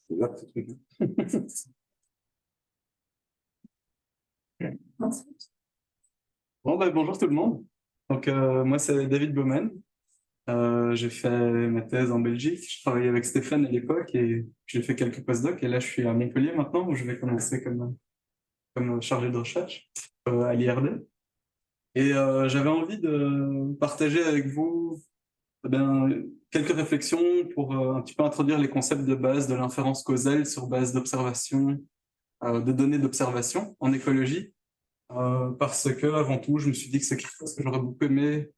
Bon, bonjour tout le monde. Donc, moi, c'est David Bowman. J'ai fait ma thèse en Belgique. Je travaillais avec Stéphane à l'époque et j'ai fait quelques postdocs. Et là, je suis à Montpellier maintenant où je vais commencer comme chargé de recherche à l'IRD. Et j'avais envie de partager avec vous quelques réflexions pour un petit peu introduire les concepts de base de l'inférence causale sur base d'observation, de données d'observation en écologie. Parce que, avant tout, je me suis dit que c'est quelque chose que j'aurais beaucoup aimé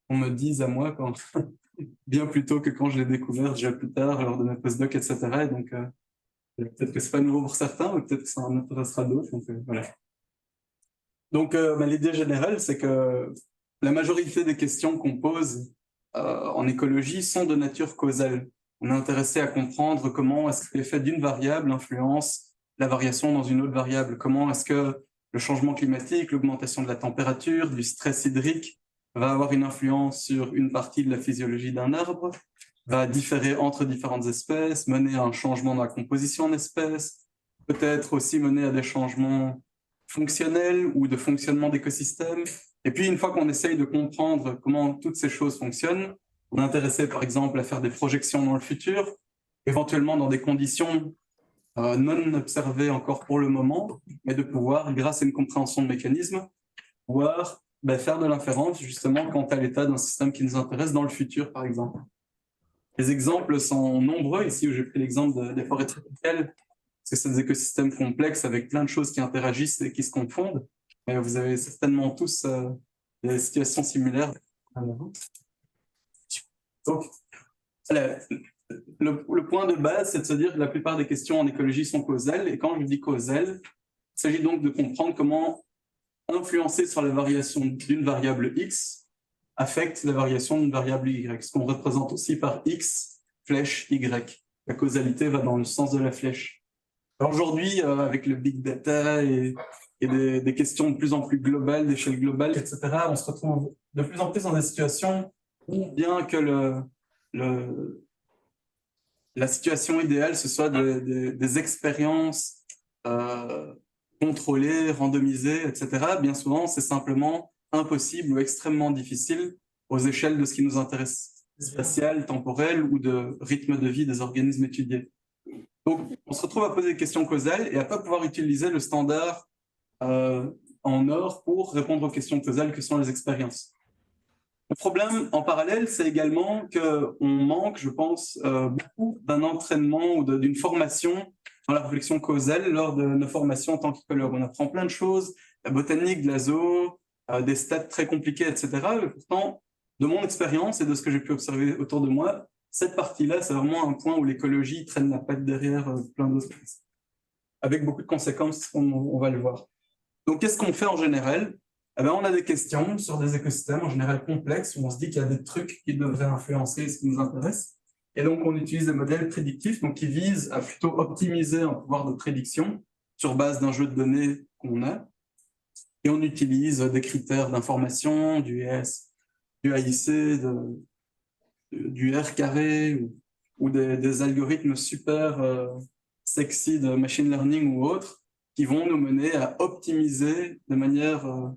qu'on me dise à moi bien plus tôt que quand je l'ai découvert déjà plus tard, lors de mes postdocs, etc. Et donc, peut-être que c'est pas nouveau pour certains, mais peut-être que ça en intéressera d'autres. Donc, voilà. Donc, l'idée générale, c'est que la majorité des questions qu'on pose en écologie sont de nature causale. On est intéressé à comprendre comment est-ce que l'effet d'une variable influence la variation dans une autre variable. Comment est-ce que le changement climatique, l'augmentation de la température, du stress hydrique va avoir une influence sur une partie de la physiologie d'un arbre, va différer entre différentes espèces, mener à un changement dans la composition d'espèces, peut-être aussi mener à des changements fonctionnels ou de fonctionnement d'écosystèmes. Et puis, une fois qu'on essaye de comprendre comment toutes ces choses fonctionnent, on est intéressé, par exemple, à faire des projections dans le futur, éventuellement dans des conditions non observées encore pour le moment, mais de pouvoir, grâce à une compréhension de mécanismes, pouvoir faire de l'inférence, justement, quant à l'état d'un système qui nous intéresse dans le futur, par exemple. Les exemples sont nombreux. Ici, où j'ai pris l'exemple des forêts tropicales, parce que c'est des écosystèmes complexes avec plein de choses qui interagissent et qui se confondent. Mais vous avez certainement tous des situations similaires. Donc, le point de base, c'est de se dire que la plupart des questions en écologie sont causales. Et quand je dis causales, il s'agit donc de comprendre comment influencer sur la variation d'une variable X affecte la variation d'une variable Y, ce qu'on représente aussi par X, flèche Y. La causalité va dans le sens de la flèche. Aujourd'hui, avec le big data et des questions de plus en plus globales, d'échelle globale, etc., on se retrouve de plus en plus dans des situations où, bien que la situation idéale, ce soit des expériences contrôlées, randomisées, etc., bien souvent, c'est simplement impossible ou extrêmement difficile aux échelles de ce qui nous intéresse, spatial, temporel ou de rythme de vie des organismes étudiés. Donc, on se retrouve à poser des questions causales et à ne pas pouvoir utiliser le standard en or pour répondre aux questions causales que sont les expériences. Le problème en parallèle, c'est également qu'on manque, je pense, beaucoup d'un entraînement ou d'une formation dans la réflexion causale lors de nos formations en tant qu'écologue. On apprend plein de choses, la botanique, de la zoo, des stats très compliqués, etc. Mais pourtant, de mon expérience et de ce que j'ai pu observer autour de moi, cette partie-là, c'est vraiment un point où l'écologie traîne la patte derrière plein d'autres choses, avec beaucoup de conséquences, on va le voir. Donc, qu'est-ce qu'on fait en général ? On a des questions sur des écosystèmes en général complexes où on se dit qu'il y a des trucs qui devraient influencer ce qui nous intéresse. Et donc, on utilise des modèles prédictifs qui visent à plutôt optimiser un pouvoir de prédiction sur base d'un jeu de données qu'on a. Et on utilise des critères d'information, du AIC, du R carré ou des algorithmes super sexy de machine learning ou autres qui vont nous mener à optimiser de manière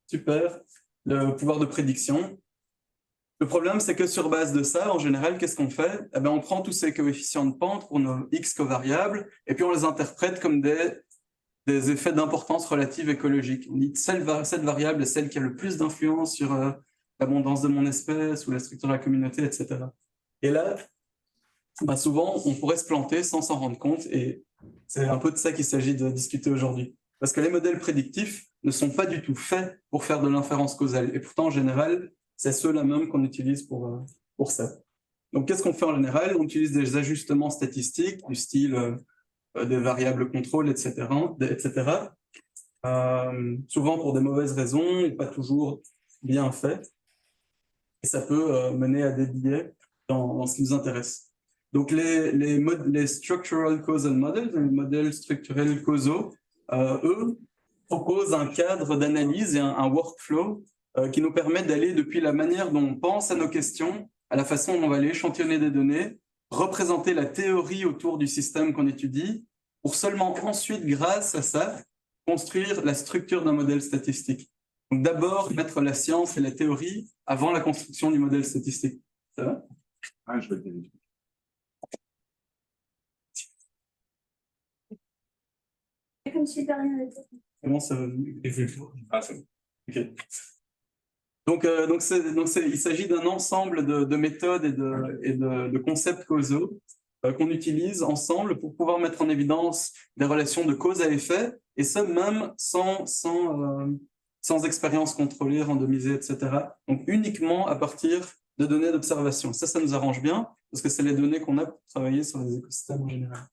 super le pouvoir de prédiction. Le problème, c'est que sur base de ça, en général, qu'est-ce qu'on fait ? On prend tous ces coefficients de pente pour nos X covariables et puis on les interprète comme des effets d'importance relative écologique. On dit cette variable est celle qui a le plus d'influence sur l'abondance de mon espèce ou la structure de la communauté, etc. Et là, souvent, on pourrait se planter sans s'en rendre compte et c'est un peu de ça qu'il s'agit de discuter aujourd'hui. Parce que les modèles prédictifs ne sont pas du tout faits pour faire de l'inférence causale. Et pourtant, en général, c'est ceux-là même qu'on utilise pour ça. Donc, qu'est-ce qu'on fait en général ? On utilise des ajustements statistiques du style des variables contrôle, etc. Souvent pour des mauvaises raisons et pas toujours bien fait. Et ça peut mener à des biais dans ce qui nous intéresse. Donc, les structural causal models, les modèles structurels causaux, eux, proposent un cadre d'analyse et un workflow qui nous permet d'aller depuis la manière dont on pense à nos questions, à la façon dont on va aller échantillonner des données, représenter la théorie autour du système qu'on étudie, pour seulement ensuite, grâce à ça, construire la structure d'un modèle statistique. Donc d'abord, mettre la science et la théorie avant la construction du modèle statistique. Ça va? Ah, je vais te dire. Comme si de rien n'était. Comment ça va? Ah, c'est bon. Okay. Donc, il s'agit d'un ensemble de méthodes et de concepts causaux qu'on utilise ensemble pour pouvoir mettre en évidence des relations de cause à effet, et ça même sans expérience contrôlée, randomisée, etc. Donc uniquement à partir de données d'observation. Ça nous arrange bien, parce que c'est les données qu'on a pour travailler sur les écosystèmes en général.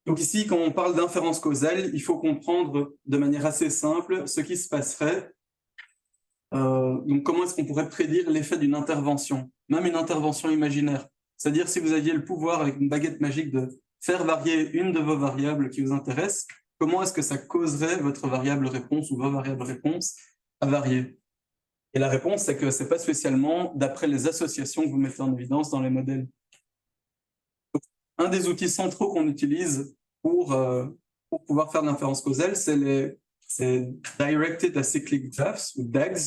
Donc ici, quand on parle d'inférence causale, il faut comprendre de manière assez simple ce qui se passerait. Donc comment est-ce qu'on pourrait prédire l'effet d'une intervention, même une intervention imaginaire? C'est-à-dire si vous aviez le pouvoir avec une baguette magique de faire varier une de vos variables qui vous intéresse, comment est-ce que ça causerait votre variable réponse ou vos variables réponses à varier? Et la réponse, c'est que ce n'est pas spécialement d'après les associations que vous mettez en évidence dans les modèles. Donc, un des outils centraux qu'on utilise pour pouvoir faire de l'inférence causale, c'est Directed Acyclic Graphs, ou DAGs,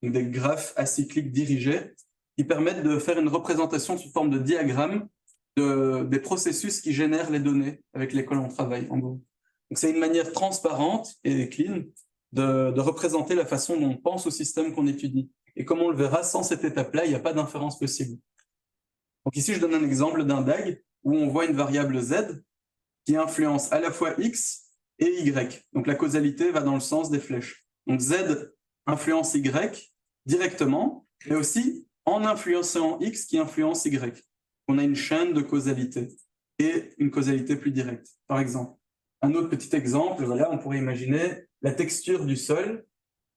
donc des graphes acycliques dirigés, qui permettent de faire une représentation sous forme de diagramme des processus qui génèrent les données avec lesquelles on travaille, en gros. Donc c'est une manière transparente et clean de représenter la façon dont on pense au système qu'on étudie. Et comme on le verra, sans cette étape-là, il n'y a pas d'inférence possible. Donc ici, je donne un exemple d'un DAG où on voit une variable Z qui influence à la fois X et Y. Donc la causalité va dans le sens des flèches. Donc Z influence Y directement, mais aussi en influençant X qui influence Y. On a une chaîne de causalité et une causalité plus directe, par exemple. Un autre petit exemple, voilà, on pourrait imaginer la texture du sol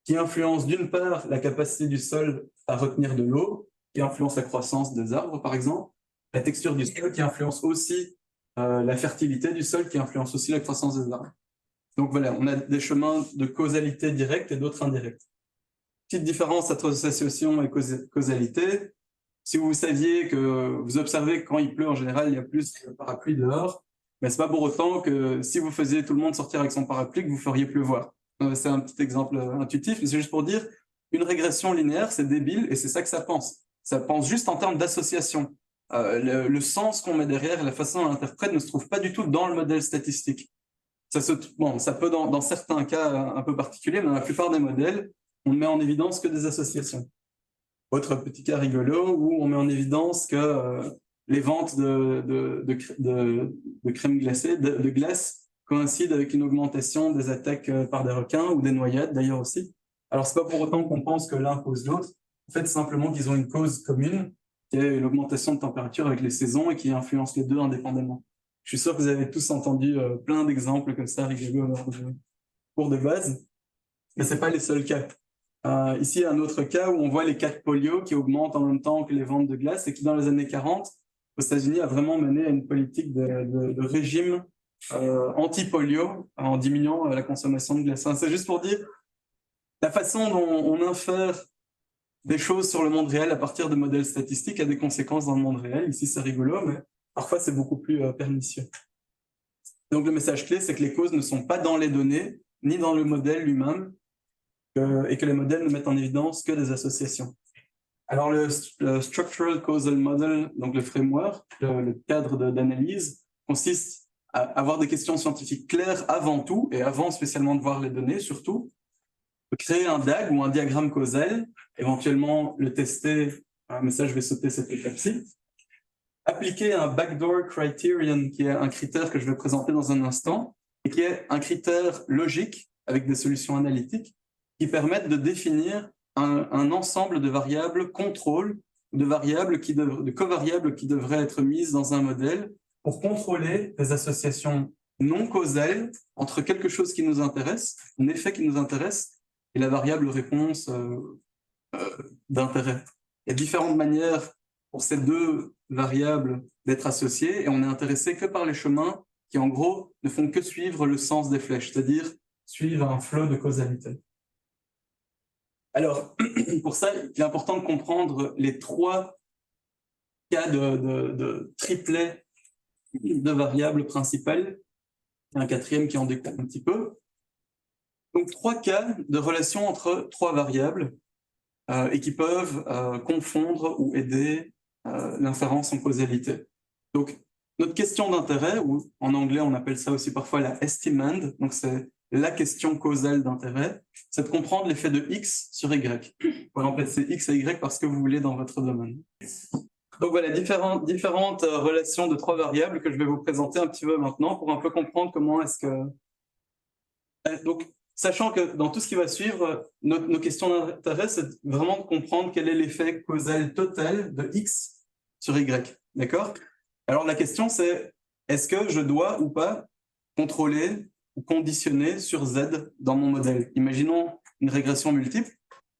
qui influence d'une part la capacité du sol à retenir de l'eau, qui influence la croissance des arbres, par exemple. La texture du sol qui influence aussi la fertilité du sol, qui influence aussi la croissance des arbres. Donc voilà, on a des chemins de causalité directe et d'autres indirects. Petite différence entre association et causalité. Si vous saviez que vous observez que quand il pleut, en général, il y a plus de parapluie dehors, mais ce n'est pas pour autant que si vous faisiez tout le monde sortir avec son parapluie, que vous feriez pleuvoir. C'est un petit exemple intuitif, mais c'est juste pour dire une régression linéaire, c'est débile et c'est ça que ça pense. Ça pense juste en termes d'association. Le sens qu'on met derrière et la façon dont on l'interprète ne se trouve pas du tout dans le modèle statistique. Ça peut dans certains cas un peu particuliers, mais dans la plupart des modèles, on ne met en évidence que des associations. Autre petit cas rigolo où on met en évidence que les ventes de crème glacée, de glace, coïncident avec une augmentation des attaques par des requins ou des noyades d'ailleurs aussi. Alors, ce n'est pas pour autant qu'on pense que l'un cause l'autre. En fait, simplement qu'ils ont une cause commune, qui est l'augmentation de température avec les saisons et qui influence les deux indépendamment. Je suis sûr que vous avez tous entendu plein d'exemples comme ça rigolos lors de cours de base, mais ce n'est pas les seuls cas. Ici, un autre cas où on voit les cas de polio qui augmentent en même temps que les ventes de glace et qui, dans les années 40, aux États-Unis, a vraiment mené à une politique de régime anti-polio en diminuant la consommation de glace. C'est juste pour dire la façon dont on infère des choses sur le monde réel à partir de modèles statistiques a des conséquences dans le monde réel. Ici, c'est rigolo, mais parfois, c'est beaucoup plus pernicieux. Donc, le message clé, c'est que les causes ne sont pas dans les données, ni dans le modèle lui-même, et que les modèles ne mettent en évidence que des associations. Alors, le Structural Causal Model, donc le framework, le cadre d'analyse, consiste à avoir des questions scientifiques claires avant tout, et avant spécialement de voir les données, surtout, de créer un DAG ou un diagramme causal, éventuellement le tester, mais ça, je vais sauter cette étape-ci, appliquer un backdoor criterion, qui est un critère que je vais présenter dans un instant, et qui est un critère logique avec des solutions analytiques, qui permettent de définir un ensemble de variables contrôle, de covariables qui devraient être mises dans un modèle pour contrôler les associations non causales entre quelque chose qui nous intéresse, un effet qui nous intéresse, et la variable réponse d'intérêt. Il y a différentes manières pour ces deux variables d'être associées, et on est intéressé que par les chemins qui, en gros, ne font que suivre le sens des flèches, c'est-à-dire suivre un flot de causalité. Alors, pour ça, il est important de comprendre les trois cas de triplet de variables principales, et un quatrième qui en découle un petit peu. Donc, 3 cas de relation entre 3 variables et qui peuvent confondre ou aider l'inférence en causalité. Donc, notre question d'intérêt, ou en anglais on appelle ça aussi parfois la estimand, donc c'est la question causale d'intérêt, c'est de comprendre l'effet de X sur Y. Vous pouvez remplacer X et Y par ce que vous voulez dans votre domaine. Donc voilà, différentes relations de 3 variables que je vais vous présenter un petit peu maintenant pour un peu comprendre comment est-ce que... Donc, sachant que dans tout ce qui va suivre, nos questions d'intérêt, c'est vraiment de comprendre quel est l'effet causal total de X sur Y. D'accord? Alors la question c'est, est-ce que je dois ou pas contrôler ou conditionner sur Z dans mon modèle? Imaginons une régression multiple,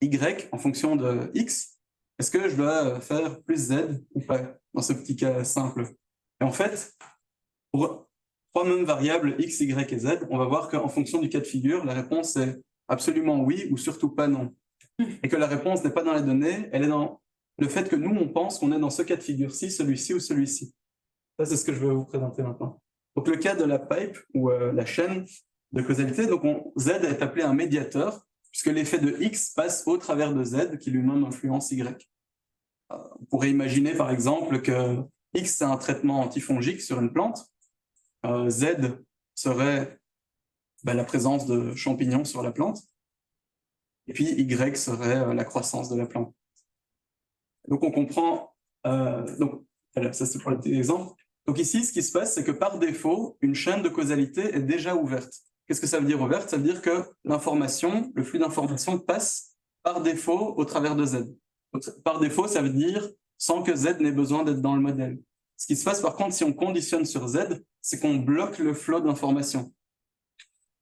Y en fonction de X. Est-ce que je dois faire plus Z ou pas dans ce petit cas simple? Et en fait, pour 3 mêmes variables X, Y et Z, on va voir qu'en fonction du cas de figure, la réponse est absolument oui ou surtout pas non. Et que la réponse n'est pas dans les données, elle est dans le fait que nous, on pense qu'on est dans ce cas de figure-ci, celui-ci ou celui-ci. Ça, c'est ce que je vais vous présenter maintenant. Donc, le cas de la pipe ou la chaîne de causalité, donc Z est appelé un médiateur, puisque l'effet de X passe au travers de Z, qui lui-même influence Y. On pourrait imaginer, par exemple, que X, c'est un traitement antifongique sur une plante. Z serait la présence de champignons sur la plante. Et puis, Y serait la croissance de la plante. Donc, on comprend... donc, voilà, ça, c'est pour l'exemple. Donc ici, ce qui se passe, c'est que par défaut, une chaîne de causalité est déjà ouverte. Qu'est-ce que ça veut dire ouverte? Ça veut dire que l'information, le flux d'information passe par défaut au travers de Z. Donc, par défaut, ça veut dire sans que Z n'ait besoin d'être dans le modèle. Ce qui se passe par contre, si on conditionne sur Z, c'est qu'on bloque le flot d'information.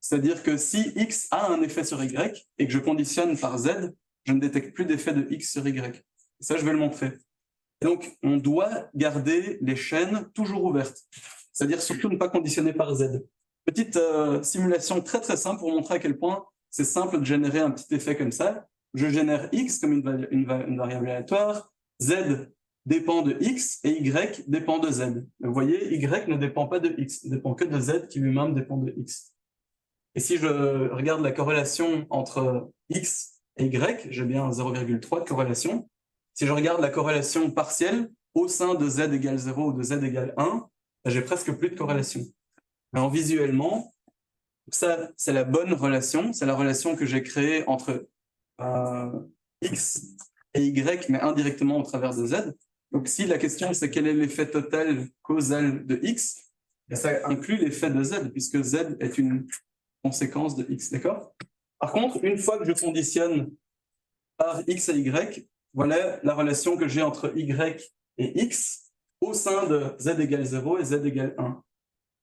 C'est-à-dire que si X a un effet sur Y et que je conditionne par Z, je ne détecte plus d'effet de X sur Y. Et ça, je vais le montrer. Et donc, on doit garder les chaînes toujours ouvertes, c'est-à-dire surtout ne pas conditionner par Z. Petite simulation très très simple pour montrer à quel point c'est simple de générer un petit effet comme ça. Je génère X comme une variable aléatoire, Z dépend de X et Y dépend de Z. Vous voyez, Y ne dépend pas de X, ne dépend que de Z qui lui-même dépend de X. Et si je regarde la corrélation entre X et Y, j'ai bien 0,3 de corrélation. Si je regarde la corrélation partielle au sein de Z égale 0 ou de Z égale 1, j'ai presque plus de corrélation. Alors visuellement, ça c'est la bonne relation, c'est la relation que j'ai créée entre X et Y, mais indirectement au travers de Z. Donc si la question c'est quel est l'effet total causal de X, ça inclut l'effet de Z, puisque Z est une conséquence de X, d'accord? Par contre, une fois que je conditionne par X et Y, voilà la relation que j'ai entre Y et X au sein de Z égale 0 et Z égale 1.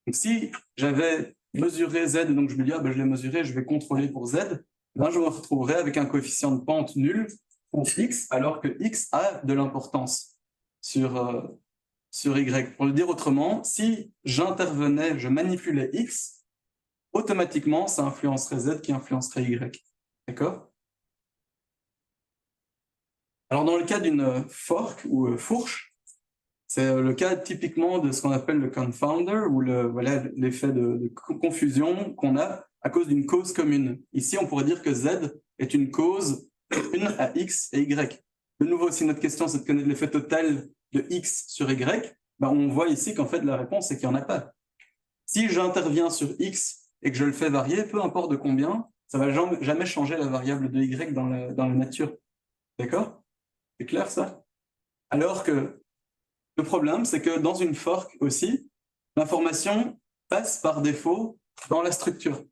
Donc, si j'avais mesuré Z, donc je me dis, je l'ai mesuré, je vais contrôler pour Z, je me retrouverais avec un coefficient de pente nul pour X, alors que X a de l'importance sur Y. Pour le dire autrement, si j'intervenais, je manipulais X, automatiquement, ça influencerait Z qui influencerait Y. D'accord? Alors, dans le cas d'une fork ou fourche, c'est le cas typiquement de ce qu'on appelle le confounder ou l'effet de confusion qu'on a à cause d'une cause commune. Ici, on pourrait dire que Z est une cause commune à X et Y. De nouveau, si notre question c'est de connaître l'effet total de X sur Y, on voit ici qu'en fait la réponse c'est qu'il n'y en a pas. Si j'interviens sur X et que je le fais varier, peu importe de combien, ça ne va jamais changer la variable de Y dans la nature. D'accord? C'est clair ça? Alors que le problème, c'est que dans une fork aussi, l'information passe par défaut dans la structure.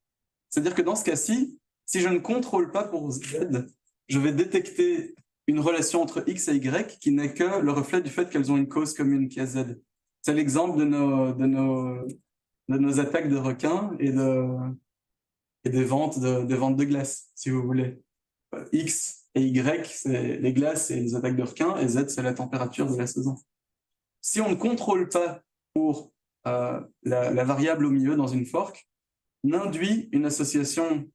C'est-à-dire que dans ce cas-ci, si je ne contrôle pas pour Z, je vais détecter une relation entre X et Y qui n'est que le reflet du fait qu'elles ont une cause commune qui est Z. C'est l'exemple de nos attaques de requins et des ventes de glace, si vous voulez. X et Y, c'est les glaces et les attaques de requins, et Z, c'est la température de la saison. Si on ne contrôle pas pour la variable au milieu dans une fork, on induit une association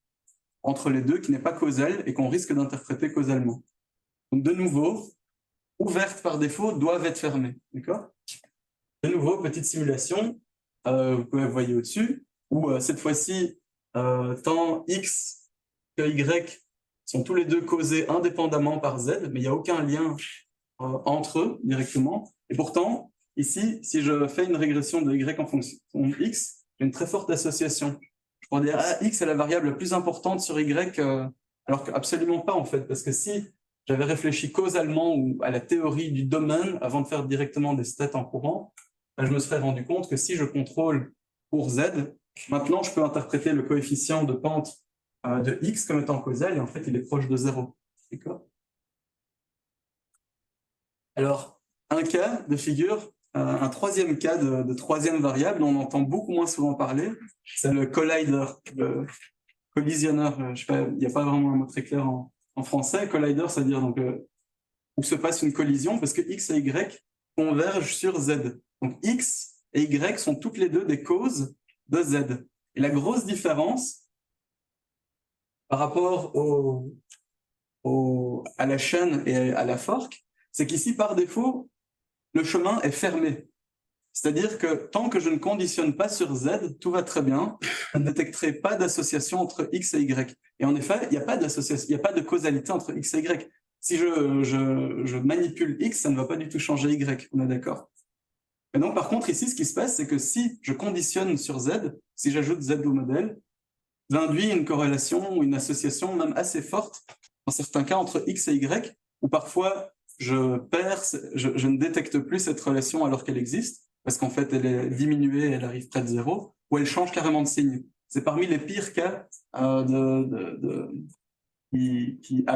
entre les deux qui n'est pas causale et qu'on risque d'interpréter causalement. Donc de nouveau, ouvertes par défaut doivent être fermées. D'accord? De nouveau, petite simulation, vous pouvez le voir au-dessus, où cette fois-ci, tant X que Y sont tous les deux causés indépendamment par Z, mais il n'y a aucun lien entre eux directement. Et pourtant, ici, si je fais une régression de Y en fonction de X, j'ai une très forte association. Je pourrais dire, ah, X est la variable la plus importante sur Y, alors qu'absolument pas en fait, parce que si j'avais réfléchi causalement ou à la théorie du domaine avant de faire directement des stats en courant, je me serais rendu compte que si je contrôle pour Z, maintenant je peux interpréter le coefficient de pente de X comme étant causal et en fait il est proche de 0. D'accord? Alors, un cas de figure, un troisième cas de troisième variable dont on entend beaucoup moins souvent parler, c'est le collider, le collisionneur. Je sais pas, il n'y a pas vraiment un mot très clair en français. Collider, c'est-à-dire donc, où se passe une collision parce que X et Y convergent sur Z. Donc X et Y sont toutes les deux des causes de Z. Et la grosse différence par rapport à la chaîne et à la fork, c'est qu'ici, par défaut, le chemin est fermé. C'est-à-dire que tant que je ne conditionne pas sur Z, tout va très bien. Je ne détecterai pas d'association entre X et Y. Et en effet, il n'y a pas d'association, il n'y a pas de causalité entre X et Y. Si je manipule X, ça ne va pas du tout changer Y, on est d'accord. Et donc, par contre, ici, ce qui se passe, c'est que si je conditionne sur Z, si j'ajoute Z au modèle, j'induis une corrélation ou une association même assez forte, dans certains cas, entre X et Y, où parfois je ne détecte plus cette relation alors qu'elle existe, parce qu'en fait, elle est diminuée, elle arrive près de 0, ou elle change carrément de signe. C'est parmi les pires cas qui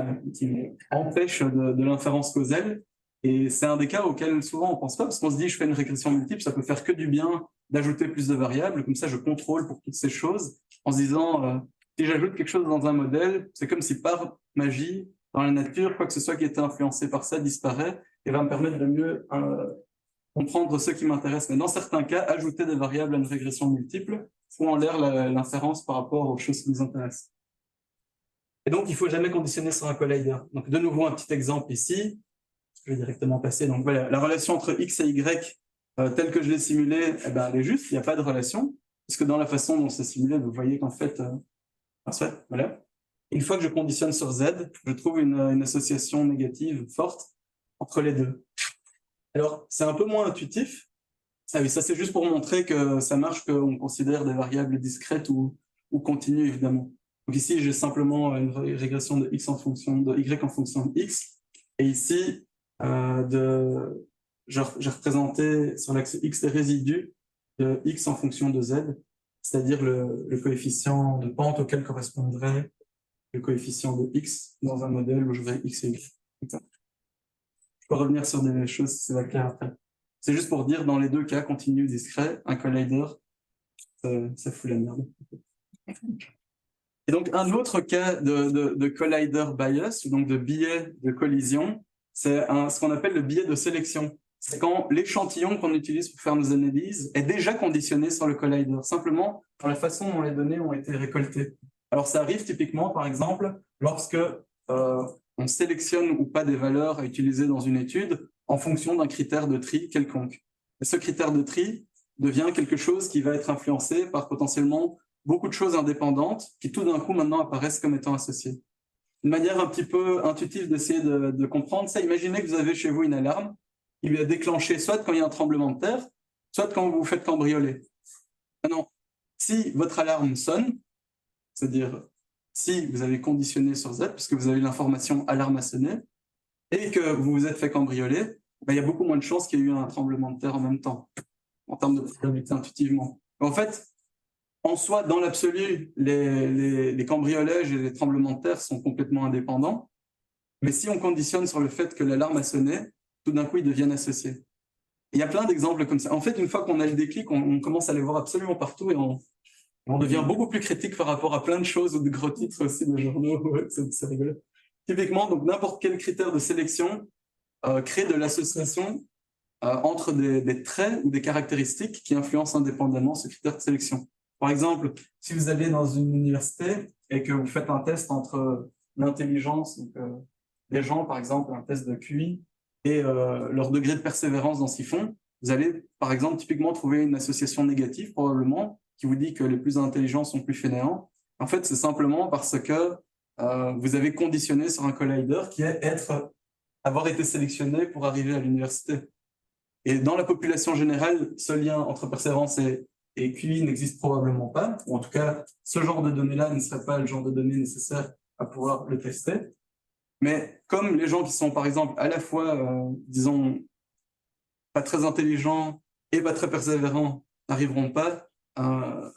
empêchent de l'inférence causale. Et c'est un des cas auxquels souvent on pense pas, parce qu'on se dit, je fais une régression multiple, ça peut faire que du bien d'ajouter plus de variables, comme ça je contrôle pour toutes ces choses, en se disant, si j'ajoute quelque chose dans un modèle, c'est comme si par magie, dans la nature, quoi que ce soit qui était influencé par ça disparaît et va me permettre de mieux comprendre ce qui m'intéresse. Mais dans certains cas, ajouter des variables à une régression multiple fout en l'air l'inférence par rapport aux choses qui nous intéressent. Et donc, il ne faut jamais conditionner sur un collider. Donc, de nouveau, un petit exemple ici. Je vais directement passer. Donc, voilà, la relation entre X et Y, telle que je l'ai simulée, eh ben, elle est juste, il n'y a pas de relation. Parce que dans la façon dont c'est simulé, vous voyez qu'en fait, voilà. Une fois que je conditionne sur Z, je trouve une association négative forte entre les deux. Alors, c'est un peu moins intuitif. Ah oui, ça c'est juste pour montrer que ça marche, qu'on considère des variables discrètes ou continues, évidemment. Donc ici, j'ai simplement une régression de X en fonction de Y en fonction de X. Et ici, j'ai représenté sur l'axe X des résidus de X en fonction de Z, c'est-à-dire le coefficient de pente auquel correspondrait le coefficient de X dans un modèle où j'aurais X et Y. Je peux revenir sur des choses si c'est pas clair après. C'est juste pour dire, dans les deux cas, continu, discret, un collider, ça fout la merde. Et donc, un autre cas de collider bias, donc de biais de collision, c'est ce qu'on appelle le biais de sélection. C'est quand l'échantillon qu'on utilise pour faire nos analyses est déjà conditionné sur le collider, simplement dans la façon dont les données ont été récoltées. Alors, ça arrive typiquement, par exemple, lorsque on sélectionne ou pas des valeurs à utiliser dans une étude en fonction d'un critère de tri quelconque. Et ce critère de tri devient quelque chose qui va être influencé par potentiellement beaucoup de choses indépendantes qui tout d'un coup maintenant apparaissent comme étant associées. Une manière un petit peu intuitive d'essayer de comprendre ça, imaginez que vous avez chez vous une alarme qui va déclencher soit quand il y a un tremblement de terre, soit quand vous vous faites cambrioler. Maintenant, si votre alarme sonne, c'est-à-dire si vous avez conditionné sur Z, puisque vous avez l'information alarme a sonné, et que vous vous êtes fait cambrioler, ben, il y a beaucoup moins de chances qu'il y ait eu un tremblement de terre en même temps, en termes de probabilité intuitivement. En fait, en soi, dans l'absolu, les cambriolages et les tremblements de terre sont complètement indépendants, mais si on conditionne sur le fait que l'alarme a sonné, tout d'un coup, ils deviennent associés. Il y a plein d'exemples comme ça. En fait, une fois qu'on a le déclic, on commence à les voir absolument partout et on devient beaucoup plus critique par rapport à plein de choses ou de gros titres aussi de journaux. Ouais, c'est rigolo. Typiquement, donc n'importe quel critère de sélection crée de l'association entre des traits ou des caractéristiques qui influencent indépendamment ce critère de sélection. Par exemple, si vous allez dans une université et que vous faites un test entre l'intelligence des gens, par exemple un test de QI, et leur degré de persévérance dans ce qu'ils font, vous allez, par exemple, typiquement trouver une association négative, probablement, qui vous dit que les plus intelligents sont plus fainéants. En fait, c'est simplement parce que vous avez conditionné sur un collider qui est avoir été sélectionné pour arriver à l'université. Et dans la population générale, ce lien entre persévérance et QI n'existe probablement pas, ou en tout cas, ce genre de données-là ne serait pas le genre de données nécessaire à pouvoir le tester. Mais comme les gens qui sont, par exemple, à la fois, disons, pas très intelligents et pas très persévérants n'arriveront pas à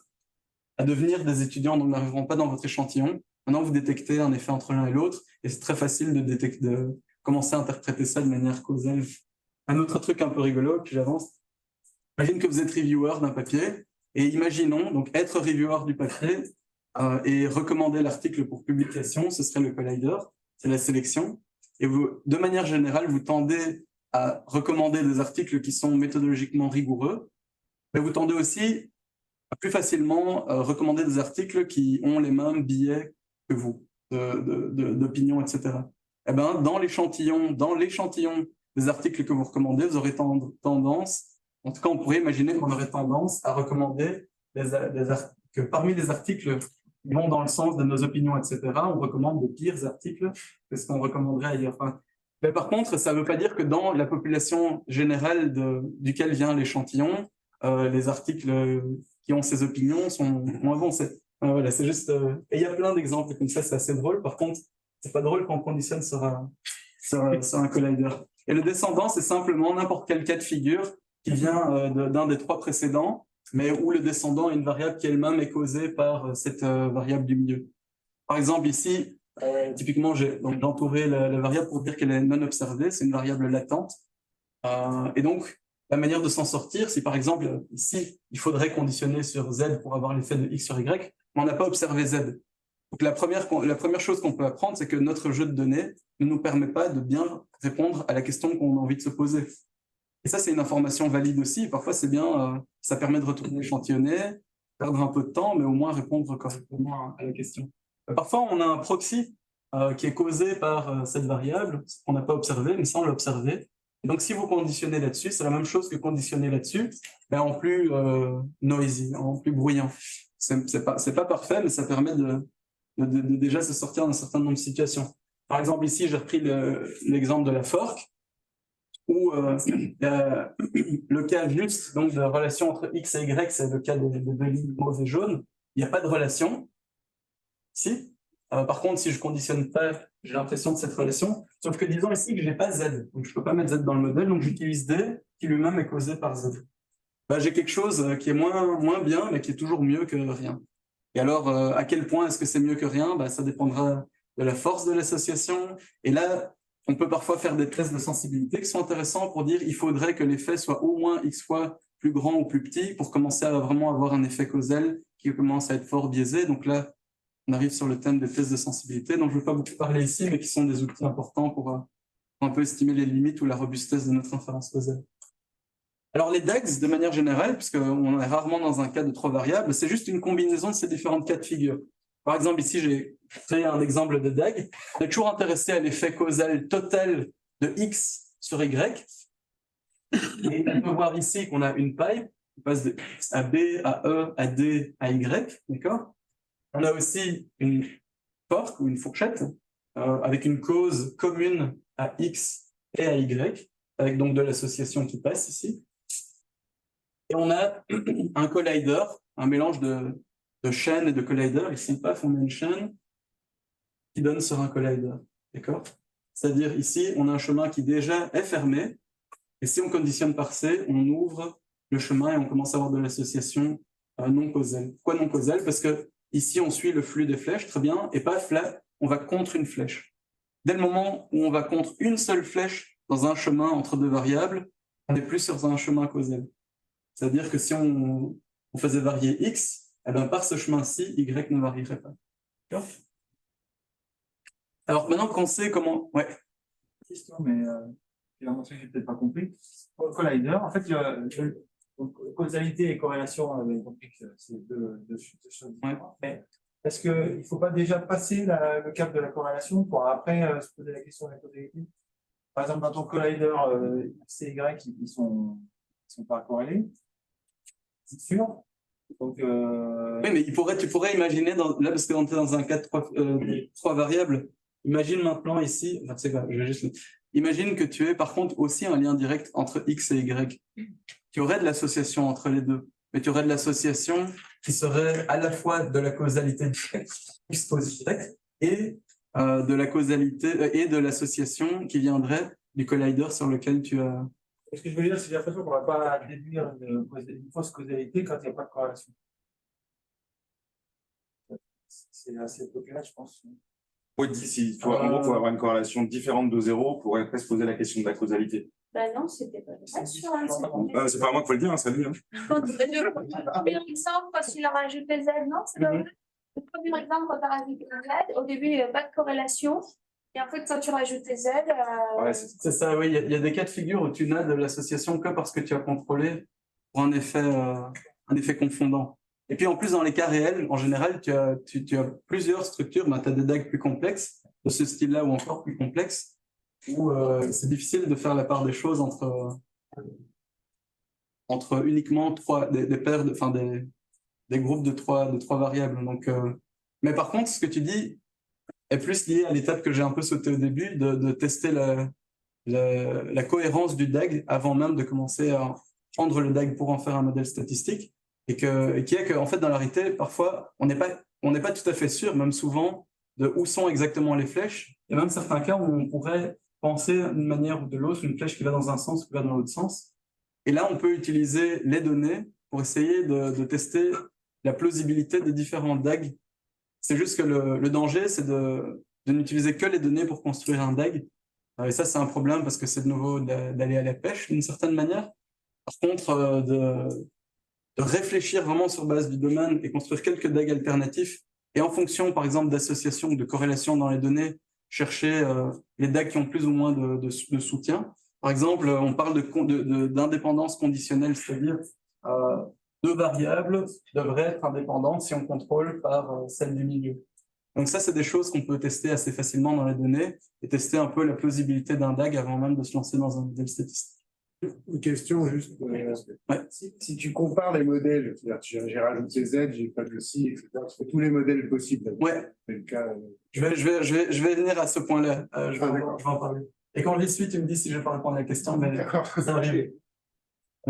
devenir des étudiants, donc n'arriveront pas dans votre échantillon. Maintenant, vous détectez un effet entre l'un et l'autre, et c'est très facile de commencer à interpréter ça de manière causale. Un autre truc un peu rigolo, puis j'avance. Imagine que vous êtes reviewer d'un papier, et imaginons, donc être reviewer du papier et recommander l'article pour publication, ce serait le collider, c'est la sélection. Et vous, de manière générale, vous tendez à recommander des articles qui sont méthodologiquement rigoureux, mais vous tendez aussi à plus facilement recommander des articles qui ont les mêmes biais que vous, d'opinion, etc. Eh ben, dans l'échantillon des articles que vous recommandez, vous aurez tendance, en tout cas, on pourrait imaginer qu'on aurait tendance à recommander que parmi les articles qui vont dans le sens de nos opinions, etc., on recommande de pires articles que ce qu'on recommanderait ailleurs. Enfin, mais par contre, ça ne veut pas dire que dans la population générale duquel vient l'échantillon, les articles qui ont ces opinions sont moins bons. Voilà, c'est juste. Et il y a plein d'exemples comme ça, c'est assez drôle. Par contre, c'est pas drôle quand on conditionne sur un collider. Et le descendant, c'est simplement n'importe quel cas de figure qui vient d'un des trois précédents, mais où le descendant est une variable qui elle-même est causée par cette variable du milieu. Par exemple, ici, typiquement, j'ai entouré la variable pour dire qu'elle est non observée, c'est une variable latente. Et donc, la manière de s'en sortir, si par exemple, ici, il faudrait conditionner sur Z pour avoir l'effet de X sur Y, mais on n'a pas observé Z. Donc, la première chose qu'on peut apprendre, c'est que notre jeu de données ne nous permet pas de bien répondre à la question qu'on a envie de se poser. Et ça, c'est une information valide aussi. Parfois, c'est bien, ça permet de retourner échantillonner, perdre un peu de temps, mais au moins répondre correctement à la question. Parfois, on a un proxy qui est causé par cette variable qu'on n'a pas observé, mais ça, on l'a observé. Et donc, si vous conditionnez là-dessus, c'est la même chose que conditionner là-dessus, mais en plus noisy, en plus bruyant. C'est pas parfait, mais ça permet de déjà se sortir d'un certain nombre de situations. Par exemple, ici, j'ai repris l'exemple de la fork, où le cas juste donc, de relation entre X et Y, c'est le cas des deux lignes mauves et jaunes. Il n'y a pas de relation. Si. Par contre, si je conditionne pas, j'ai l'impression de cette relation. Sauf que disons ici que je n'ai pas Z. Donc, je ne peux pas mettre Z dans le modèle. Donc, j'utilise D qui lui-même est causé par Z. Ben, j'ai quelque chose qui est moins bien, mais qui est toujours mieux que rien. Et alors, à quel point est-ce que c'est mieux que rien? Ben, ça dépendra de la force de l'association. Et là, on peut parfois faire des tests de sensibilité qui sont intéressants pour dire il faudrait que l'effet soit au moins X fois plus grand ou plus petit pour commencer à vraiment avoir un effet causal qui commence à être fort biaisé. Donc là, on arrive sur le thème des tests de sensibilité, dont je ne vais pas beaucoup parler ici, mais qui sont des outils importants pour un peu estimer les limites ou la robustesse de notre inférence causale. Alors les DAGs, de manière générale, puisqu'on est rarement dans un cas de trois variables, c'est juste une combinaison de ces différentes cas de figure. Par exemple, ici, j'ai créé un exemple de DAG. On est toujours intéressé à l'effet causal total de X sur Y. Et on peut voir ici qu'on a une pipe qui passe de X à B, à E, à D, à Y. D'accord ? On a aussi une fork ou une fourchette avec une cause commune à X et à Y, avec donc de l'association qui passe ici. Et on a un collider, un mélange de chaînes et de collider. Ici, paf, on a une chaîne qui donne sur un collider. D'accord ? C'est-à-dire ici, on a un chemin qui déjà est fermé. Et si on conditionne par C, on ouvre le chemin et on commence à avoir de l'association non causale. Pourquoi non causale? Parce que ici, on suit le flux des flèches, très bien, et paf, là, on va contre une flèche. Dès le moment où on va contre une seule flèche dans un chemin entre deux variables, on n'est plus sur un chemin causal. C'est-à-dire que si on faisait varier X, eh bien, par ce chemin-ci, Y ne varierait pas. D'accord ? Alors maintenant qu'on sait comment... Ouais. Question, mais j'ai l'impression que je n'ai peut-être pas compris. Pour le collider, en fait, donc, causalité et corrélation, on avait compris que c'est deux choses différentes. Ouais. Mais est-ce qu'il ne faut pas déjà passer le cap de la corrélation pour après se poser la question de la causalité? Par exemple, dans ton collider X et Y, ils sont pas corrélés. C'est sûr. Donc, Oui, mais tu pourrais imaginer, là, parce qu'on est dans un cas de trois variables, imagine maintenant ici, enfin, c'est quoi, je vais juste... Imagine que tu aies par contre aussi un lien direct entre X et Y. Tu aurais de l'association entre les deux, mais tu aurais de l'association qui serait à la fois de la causalité de X pose Y et de la causalité et de l'association qui viendrait du collider sur lequel tu as... Ce que je veux dire, c'est que j'ai l'impression qu'on ne va pas déduire une fausse causalité quand il n'y a pas de corrélation. C'est assez populaire, je pense. Oui, en gros, pour avoir une corrélation différente de zéro, on pourrait presque poser la question de la causalité. Ben non, c'était pas le cas. C'est pas à moi qu'il faut le dire, hein, c'est à lui. Hein. Le premier exemple, quand il a rajouté Z, non, c'est pas vrai. Le premier exemple, quand tu as rajouté Z, au début, il n'y a pas de corrélation. Et en fait, quand tu rajoutes Z. Ouais, c'est ça, oui. Il y a des cas de figure où tu n'as de l'association que parce que tu as contrôlé pour un effet confondant. Et puis en plus, dans les cas réels, en général, tu as plusieurs structures. Ben, tu as des DAG plus complexes, de ce style-là ou encore plus complexes, où c'est difficile de faire la part des choses entre uniquement des paires, des groupes de trois variables. Donc, mais par contre, ce que tu dis est plus lié à l'étape que j'ai un peu sautée au début, de tester la cohérence du DAG avant même de commencer à prendre le DAG pour en faire un modèle statistique. Et qui est qu'en fait, dans la réalité, parfois, on n'est pas tout à fait sûr, même souvent, de où sont exactement les flèches. Il y a même certains cas où on pourrait penser d'une manière ou de l'autre, une flèche qui va dans un sens ou qui va dans l'autre sens. Et là, on peut utiliser les données pour essayer de tester la plausibilité des différents DAG. C'est juste que le danger, c'est de n'utiliser que les données pour construire un DAG. Et ça, c'est un problème parce que c'est de nouveau d'aller à la pêche d'une certaine manière. Par contre, de réfléchir vraiment sur base du domaine et construire quelques DAG alternatifs et en fonction, par exemple, d'associations ou de corrélations dans les données, chercher les DAG qui ont plus ou moins de soutien. Par exemple, on parle d'indépendance conditionnelle, c'est-à-dire deux variables devraient être indépendantes si on contrôle par celle du milieu. Donc ça, c'est des choses qu'on peut tester assez facilement dans les données et tester un peu la plausibilité d'un DAG avant même de se lancer dans un modèle statistique. Une question juste. Si tu compares les modèles, c'est-à-dire j'ai rajouté Z, j'ai pas de si, etc. Tu fais tous les modèles possibles. Ouais. C'est le cas. Je vais venir à ce point-là. Je vais en parler. Et quand je suis, tu me dis si je vais pas répondre à la question, mais ça arrive.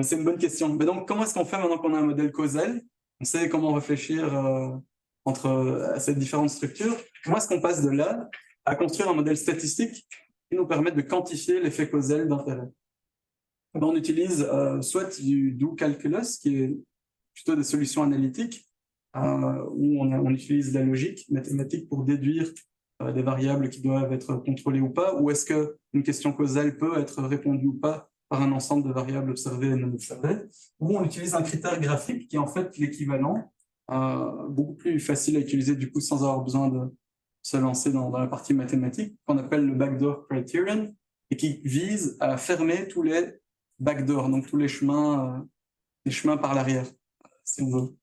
C'est une bonne question. Mais donc, comment est-ce qu'on fait maintenant qu'on a un modèle causal? On sait comment réfléchir entre ces différentes structures. Comment est-ce qu'on passe de là à construire un modèle statistique qui nous permet de quantifier l'effet causal d'intérêt? On utilise soit du do calculus, qui est plutôt des solutions analytiques, où on utilise la logique mathématique pour déduire des variables qui doivent être contrôlées ou pas, ou est-ce qu'une question causale peut être répondue ou pas par un ensemble de variables observées et non observées, ou on utilise un critère graphique qui est en fait l'équivalent, beaucoup plus facile à utiliser du coup sans avoir besoin de se lancer dans la partie mathématique, qu'on appelle le backdoor criterion, et qui vise à fermer tous les backdoor, donc tous les chemins par l'arrière, si on veut.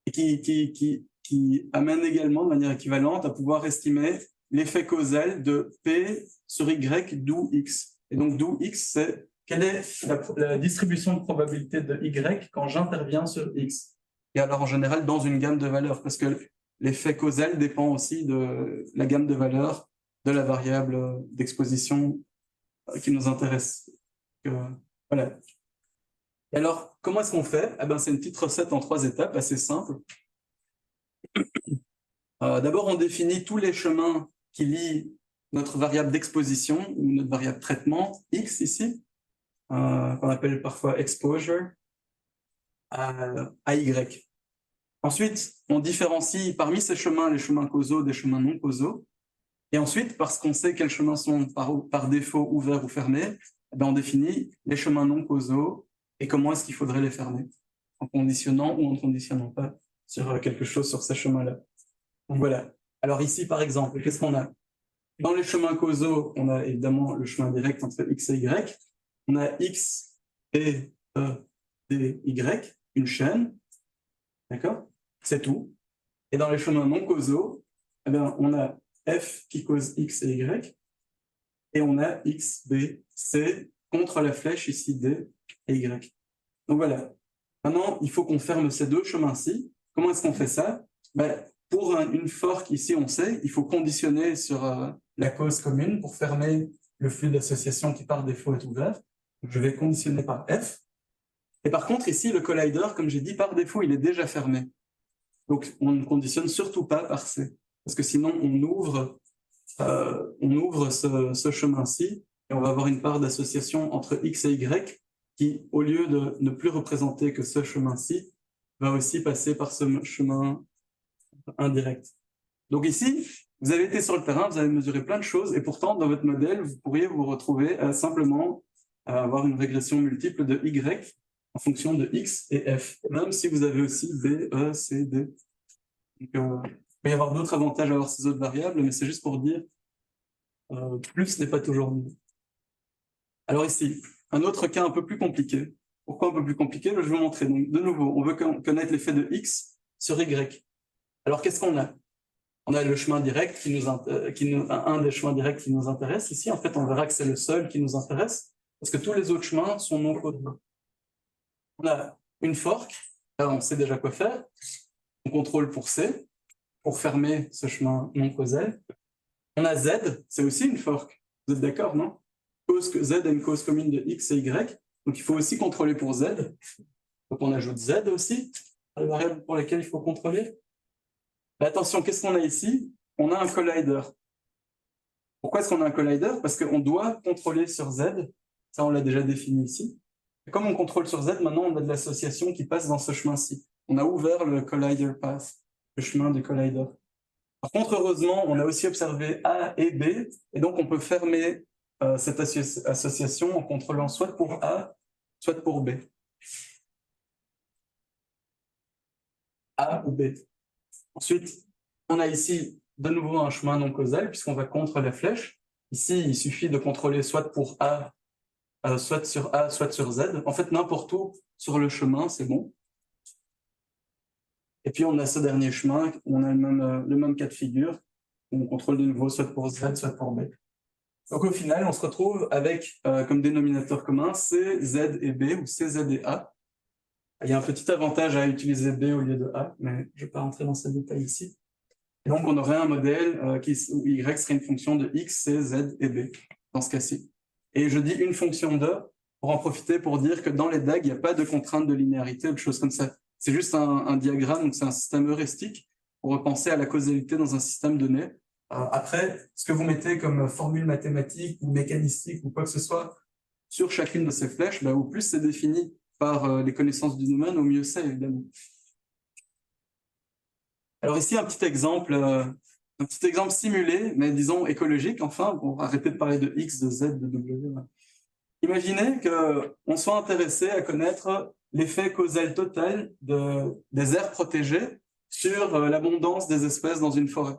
Et qui amène également de manière équivalente à pouvoir estimer l'effet causal de P sur Y d'où X. Et donc d'où X, c'est quelle est la distribution de probabilité de Y quand j'interviens sur X. Et alors en général dans une gamme de valeurs, parce que l'effet causal dépend aussi de la gamme de valeurs de la variable d'exposition qui nous intéresse. Voilà. Et alors, comment est-ce qu'on fait? Eh ben, c'est une petite recette en 3 étapes, assez simple. D'abord, on définit tous les chemins qui lient notre variable d'exposition ou notre variable traitement, X ici, qu'on appelle parfois exposure, à Y. Ensuite, on différencie parmi ces chemins les chemins causaux des chemins non causaux. Et ensuite, parce qu'on sait quels chemins sont par défaut ouverts ou fermés, eh ben, on définit les chemins non causaux et comment est-ce qu'il faudrait les fermer, en conditionnant ou en conditionnant pas sur quelque chose sur ces chemins-là. Donc voilà. Alors ici, par exemple, qu'est-ce qu'on a? Dans les chemins causaux, on a évidemment le chemin direct entre X et Y. On a X et D, Y, une chaîne. D'accord? C'est tout. Et dans les chemins non causaux, eh bien, on a F qui cause X et Y. et on a X, B, C contre la flèche ici D et Y. Donc voilà. Maintenant, il faut qu'on ferme ces deux chemins-ci. Comment est-ce qu'on fait ça? Pour une fork ici, on sait, il faut conditionner sur la cause commune pour fermer le flux d'association qui par défaut est ouvert. Donc, je vais conditionner par F. Et par contre, ici, le collider, comme j'ai dit, par défaut, il est déjà fermé. Donc, on ne conditionne surtout pas par C. Parce que sinon, on ouvre ce chemin-ci et on va avoir une part d'association entre X et Y qui, au lieu de ne plus représenter que ce chemin-ci, va aussi passer par ce chemin indirect. Donc ici, vous avez été sur le terrain, vous avez mesuré plein de choses, et pourtant, dans votre modèle, vous pourriez vous retrouver simplement à avoir une régression multiple de Y en fonction de X et F, même si vous avez aussi B, E, C, D. Donc, il peut y avoir d'autres avantages à avoir ces autres variables, mais c'est juste pour dire plus n'est pas toujours mieux. Alors ici, un autre cas un peu plus compliqué. Pourquoi un peu plus compliqué? Je vais vous montrer. Donc, de nouveau, on veut connaître l'effet de X sur Y. Alors, qu'est-ce qu'on a? On a le chemin direct un des chemins directs qui nous intéresse. Ici, en fait, on verra que c'est le seul qui nous intéresse, parce que tous les autres chemins sont non codés. On a une fork, là, on sait déjà quoi faire. On contrôle pour C, pour fermer ce chemin non causal. On a Z, c'est aussi une fork. Vous êtes d'accord, non? Z a une cause commune de X et Y, donc il faut aussi contrôler pour Z. Donc on ajoute Z aussi, à la variable pour laquelle il faut contrôler. Mais attention, qu'est-ce qu'on a ici? On a un collider. Pourquoi est-ce qu'on a un collider? Parce qu'on doit contrôler sur Z, ça on l'a déjà défini ici. Et comme on contrôle sur Z, maintenant on a de l'association qui passe dans ce chemin-ci. On a ouvert le collider path, le chemin du collider. Par contre, heureusement, on a aussi observé A et B, et donc on peut fermer cette association en contrôlant soit pour A, soit pour B. A ou B. Ensuite, on a ici de nouveau un chemin non causal, puisqu'on va contre la flèche. Ici, il suffit de contrôler soit pour A, soit sur A, soit sur Z. En fait, n'importe où sur le chemin, c'est bon. Et puis, on a ce dernier chemin, on a le même cas de figure, où on contrôle de nouveau soit pour Z, soit pour B. Donc, au final, on se retrouve avec comme dénominateur commun C, Z et B, ou C, Z et A. Il y a un petit avantage à utiliser B au lieu de A, mais je ne vais pas rentrer dans ces détails ici. Et donc, on aurait un modèle où Y serait une fonction de X, C, Z et B, dans ce cas-ci. Et je dis une fonction de, pour en profiter pour dire que dans les DAG, il n'y a pas de contrainte de linéarité ou de choses comme ça. C'est juste un diagramme, donc c'est un système heuristique pour repenser à la causalité dans un système donné. Après, ce que vous mettez comme formule mathématique ou mécanistique ou quoi que ce soit sur chacune de ces flèches, au plus c'est défini par les connaissances du domaine, au mieux c'est, évidemment. Alors ici, un petit exemple simulé, mais disons écologique, enfin, pour arrêter de parler de X, de Z, de W. Imaginez qu'on soit intéressé à connaître l'effet causal total des aires protégées sur l'abondance des espèces dans une forêt.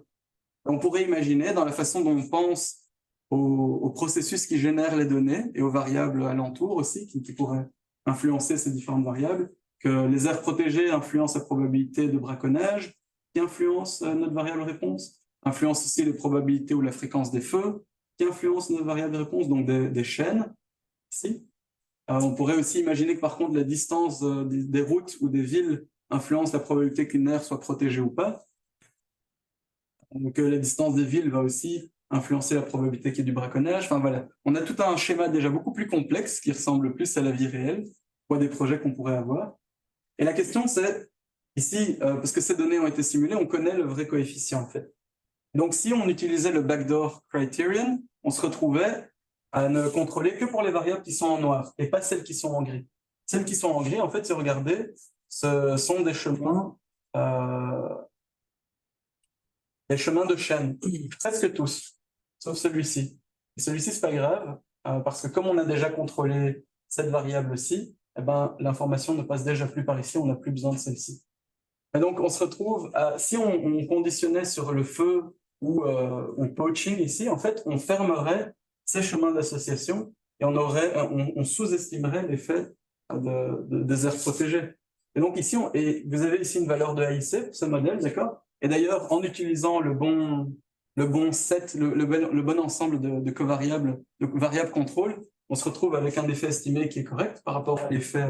On pourrait imaginer, dans la façon dont on pense aux processus qui génèrent les données et aux variables alentours aussi, qui pourraient influencer ces différentes variables, que les aires protégées influencent la probabilité de braconnage, qui influence notre variable réponse, influence aussi les probabilités ou la fréquence des feux, qui influence notre variable réponse, donc des chaînes, ici. On pourrait aussi imaginer que par contre la distance des routes ou des villes influence la probabilité qu'une aire soit protégée ou pas. Donc la distance des villes va aussi influencer la probabilité qu'il y ait du braconnage. Enfin voilà, on a tout un schéma déjà beaucoup plus complexe qui ressemble plus à la vie réelle ou à des projets qu'on pourrait avoir. Et la question c'est, ici, parce que ces données ont été simulées, on connaît le vrai coefficient en fait. Donc si on utilisait le backdoor criterion, on se retrouvait à ne contrôler que pour les variables qui sont en noir et pas celles qui sont en gris. Celles qui sont en gris, en fait, si vous regardez, ce sont des chemins de chaîne, presque tous, sauf celui-ci. Et celui-ci, c'est pas grave, parce que comme on a déjà contrôlé cette variable-ci, l'information ne passe déjà plus par ici, on n'a plus besoin de celle-ci. Et donc, on se retrouve, si on conditionnait sur le feu ou on poaching ici, en fait, on fermerait ces chemins d'association et on sous-estimerait l'effet des aires protégées. Et donc ici, vous avez ici une valeur de AIC pour ce modèle, d'accord? Et d'ailleurs, en utilisant le bon le bon set, le bon ensemble de covariables, de variables contrôle, on se retrouve avec un effet estimé qui est correct par rapport à l'effet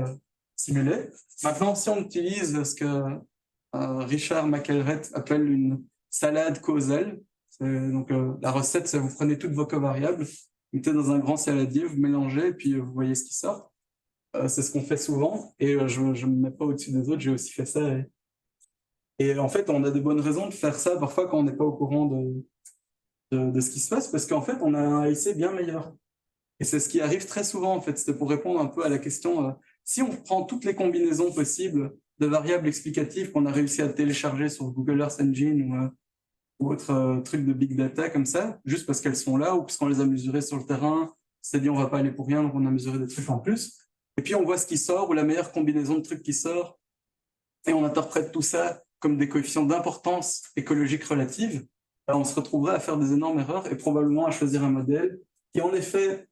simulé. Maintenant, si on utilise ce que Richard McElrath appelle une salade causale, donc la recette, c'est vous prenez toutes vos covariables, vous mettez dans un grand saladier, vous mélangez et puis vous voyez ce qui sort. C'est ce qu'on fait souvent et je ne me mets pas au-dessus des autres, j'ai aussi fait ça. Et en fait, on a de bonnes raisons de faire ça parfois quand on n'est pas au courant de ce qui se passe, parce qu'en fait, on a un AIC bien meilleur. Et c'est ce qui arrive très souvent, en fait. C'était pour répondre un peu à la question, si on prend toutes les combinaisons possibles de variables explicatives qu'on a réussi à télécharger sur Google Earth Engine ou autre truc de big data comme ça, juste parce qu'elles sont là ou parce qu'on les a mesurées sur le terrain, c'est dit on va pas aller pour rien, donc on a mesuré des trucs en plus. Et puis on voit ce qui sort ou la meilleure combinaison de trucs qui sort, et on interprète tout ça comme des coefficients d'importance écologique relative. Alors on se retrouverait à faire des énormes erreurs et probablement à choisir un modèle qui en effet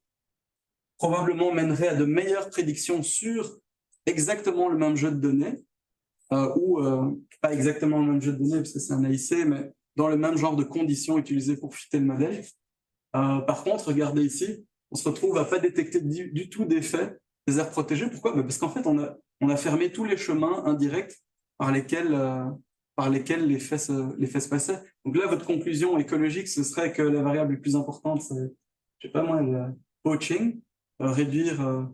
probablement mènerait à de meilleures prédictions sur exactement le même jeu de données, ou pas exactement le même jeu de données parce que c'est un AIC, mais dans le même genre de conditions utilisées pour fitter le modèle. Par contre, regardez ici, on se retrouve à pas détecter du tout d'effet des aires protégées. Pourquoi? Parce qu'en fait, on a fermé tous les chemins indirects par lesquels l'effet se passait. Donc là, votre conclusion écologique, ce serait que la variable la plus importante, c'est, je sais pas moi, le poaching, réduire...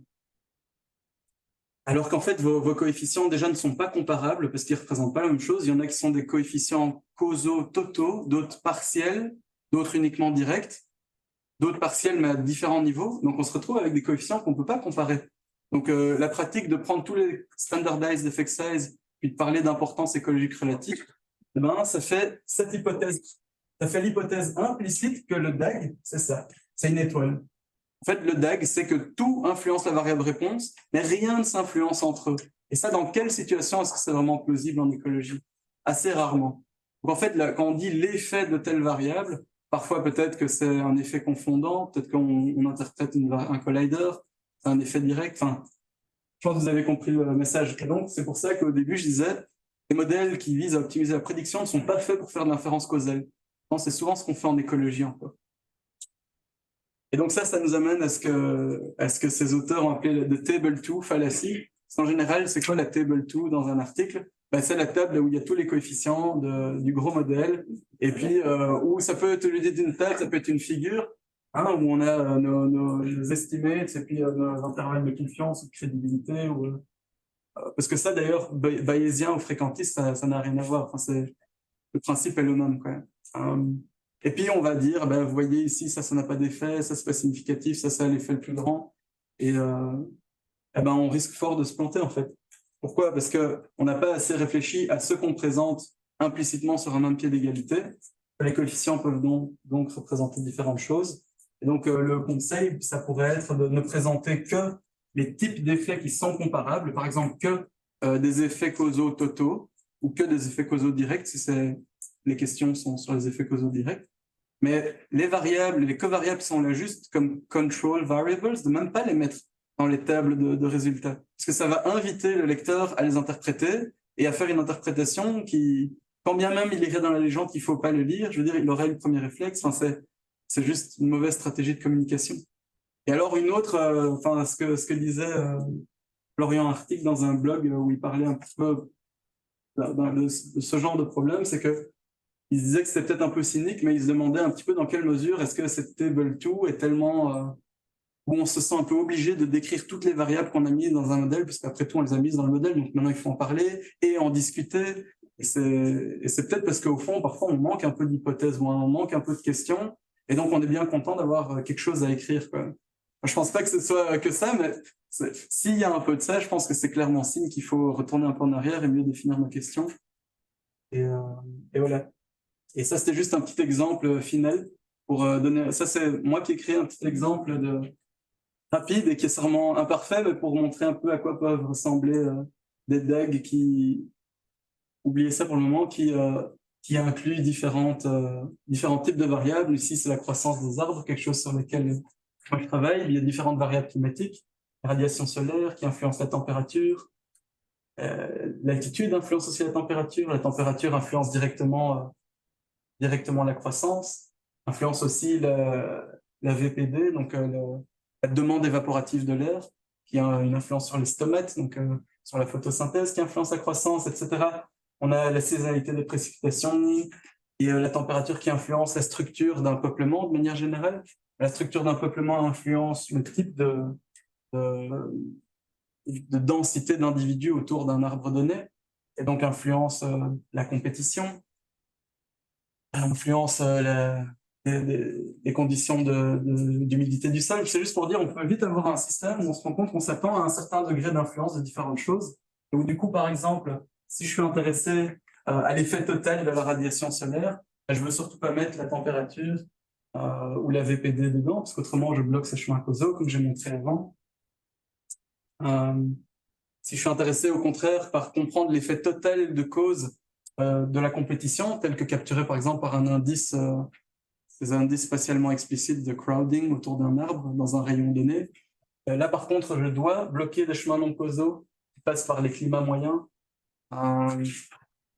alors qu'en fait, vos coefficients déjà ne sont pas comparables parce qu'ils ne représentent pas la même chose. Il y en a qui sont des coefficients causaux totaux, d'autres partiels, d'autres uniquement directs, d'autres partiels mais à différents niveaux. Donc on se retrouve avec des coefficients qu'on ne peut pas comparer. Donc la pratique de prendre tous les standardized effect size puis de parler d'importance écologique relative, eh ben, ça fait cette hypothèse. Ça fait l'hypothèse implicite que le DAG, c'est ça, c'est une étoile. En fait, le DAG, c'est que tout influence la variable réponse, mais rien ne s'influence entre eux. Et ça, dans quelle situation est-ce que c'est vraiment plausible en écologie? Assez rarement. Donc en fait, là, quand on dit l'effet de telle variable, parfois peut-être que c'est un effet confondant, peut-être qu'on interprète un collider, c'est un effet direct. Enfin, je pense que vous avez compris le message. Et donc, c'est pour ça qu'au début, je disais, les modèles qui visent à optimiser la prédiction ne sont pas faits pour faire de l'inférence causale. C'est souvent ce qu'on fait en écologie encore. Et donc ça nous amène à ce que ces auteurs ont appelé the table 2 fallacy. En général, c'est quoi la table 2 dans un article? C'est la table où il y a tous les coefficients du gros modèle. Et puis, où ça peut être, au lieu d'une table, ça peut être une figure, hein, où on a nos estimates et puis nos intervalles de confiance ou de crédibilité. Parce que ça, d'ailleurs, bayésien ou fréquentiste, ça n'a rien à voir. Enfin, le principe est le même, quand même. Et puis, on va dire, vous voyez ici, ça n'a pas d'effet, ça, c'est pas significatif, ça a l'effet le plus grand. Et on risque fort de se planter, en fait. Pourquoi? Parce qu'on n'a pas assez réfléchi à ce qu'on présente implicitement sur un même pied d'égalité. Les coefficients peuvent donc représenter différentes choses. Et donc, le conseil, ça pourrait être de ne présenter que les types d'effets qui sont comparables, par exemple, que des effets causaux totaux ou que des effets causaux directs, si les questions sont sur les effets causaux directs. Mais les variables, les covariables sont là juste comme control variables, de même pas les mettre dans les tables de résultats. Parce que ça va inviter le lecteur à les interpréter et à faire une interprétation qui, quand bien même il irait dans la légende qu'il ne faut pas le lire, je veux dire, il aurait le premier réflexe. Enfin, c'est juste une mauvaise stratégie de communication. Et alors, une autre, ce que disait Florian Article dans un blog où il parlait un petit peu de ce genre de problème, c'est que il disait que c'était peut-être un peu cynique, mais il se demandait un petit peu dans quelle mesure est-ce que cette table 2 est tellement où on se sent un peu obligé de décrire toutes les variables qu'on a mises dans un modèle, parce qu'après tout, on les a mises dans le modèle, donc maintenant il faut en parler et en discuter. Et c'est peut-être parce qu'au fond, parfois, on manque un peu d'hypothèses, ou on manque un peu de questions, et donc on est bien content d'avoir quelque chose à écrire, quoi. Je pense pas que ce soit que ça, mais s'il y a un peu de ça, je pense que c'est clairement signe qu'il faut retourner un peu en arrière et mieux définir nos questions. Et voilà. Et ça, c'était juste un petit exemple final pour donner... Ça, c'est moi qui ai créé un petit exemple rapide et qui est sûrement imparfait, mais pour montrer un peu à quoi peuvent ressembler des DAG qui... Oubliez ça pour le moment, qui incluent différents types de variables. Ici, c'est la croissance des arbres, quelque chose sur lequel moi je travaille. Il y a différentes variables climatiques, la radiation solaire qui influence la température, l'altitude influence aussi la température influence directement la croissance. influence aussi la VPD, donc la demande évaporative de l'air, qui a une influence sur les stomates, donc sur la photosynthèse, qui influence la croissance, etc. On a la saisonnalité des précipitations et la température qui influence la structure d'un peuplement de manière générale. La structure d'un peuplement influence le type de densité d'individus autour d'un arbre donné, et donc influence la compétition, influence les conditions d'humidité du sol. C'est juste pour dire, on peut vite avoir un système où on se rend compte qu'on s'attend à un certain degré d'influence de différentes choses. Et où du coup, par exemple, si je suis intéressé à l'effet total de la radiation solaire, je veux surtout pas mettre la température ou la VPD dedans, parce qu'autrement, je bloque ces chemins causaux, comme j'ai montré avant. Si je suis intéressé, au contraire, par comprendre l'effet total de cause de la compétition, tel que capturé, par exemple, par un indice, ces indices spatialement explicites de crowding autour d'un arbre dans un rayon donné. Là, par contre, je dois bloquer des chemins non causaux qui passent par les climats moyens.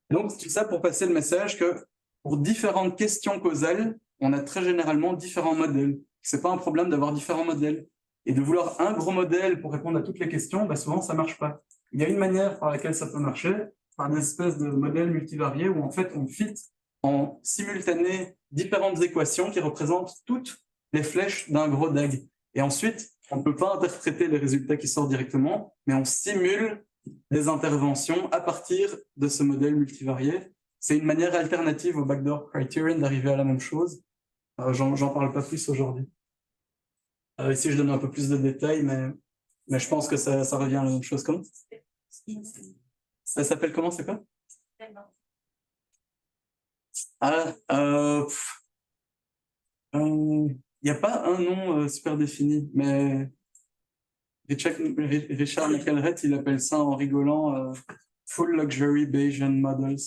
Donc, tout ça pour passer le message que pour différentes questions causales, on a très généralement différents modèles. C'est pas un problème d'avoir différents modèles. Et de vouloir un gros modèle pour répondre à toutes les questions, bah souvent, ça marche pas. Il y a une manière par laquelle ça peut marcher, par des espèces de modèles multivariés où en fait, on fit en simultané différentes équations qui représentent toutes les flèches d'un gros DAG. Et ensuite, on ne peut pas interpréter les résultats qui sortent directement, mais on simule des interventions à partir de ce modèle multivarié. C'est une manière alternative au backdoor criterion d'arriver à la même chose. J'en parle pas plus aujourd'hui. Ici, je donne un peu plus de détails, mais je pense que ça revient à la même chose. Comment ça s'appelle comment, c'est quoi? Il n'y a pas un nom super défini, mais Richard McElrath, il appelle ça en rigolant Full Luxury Bayesian Models.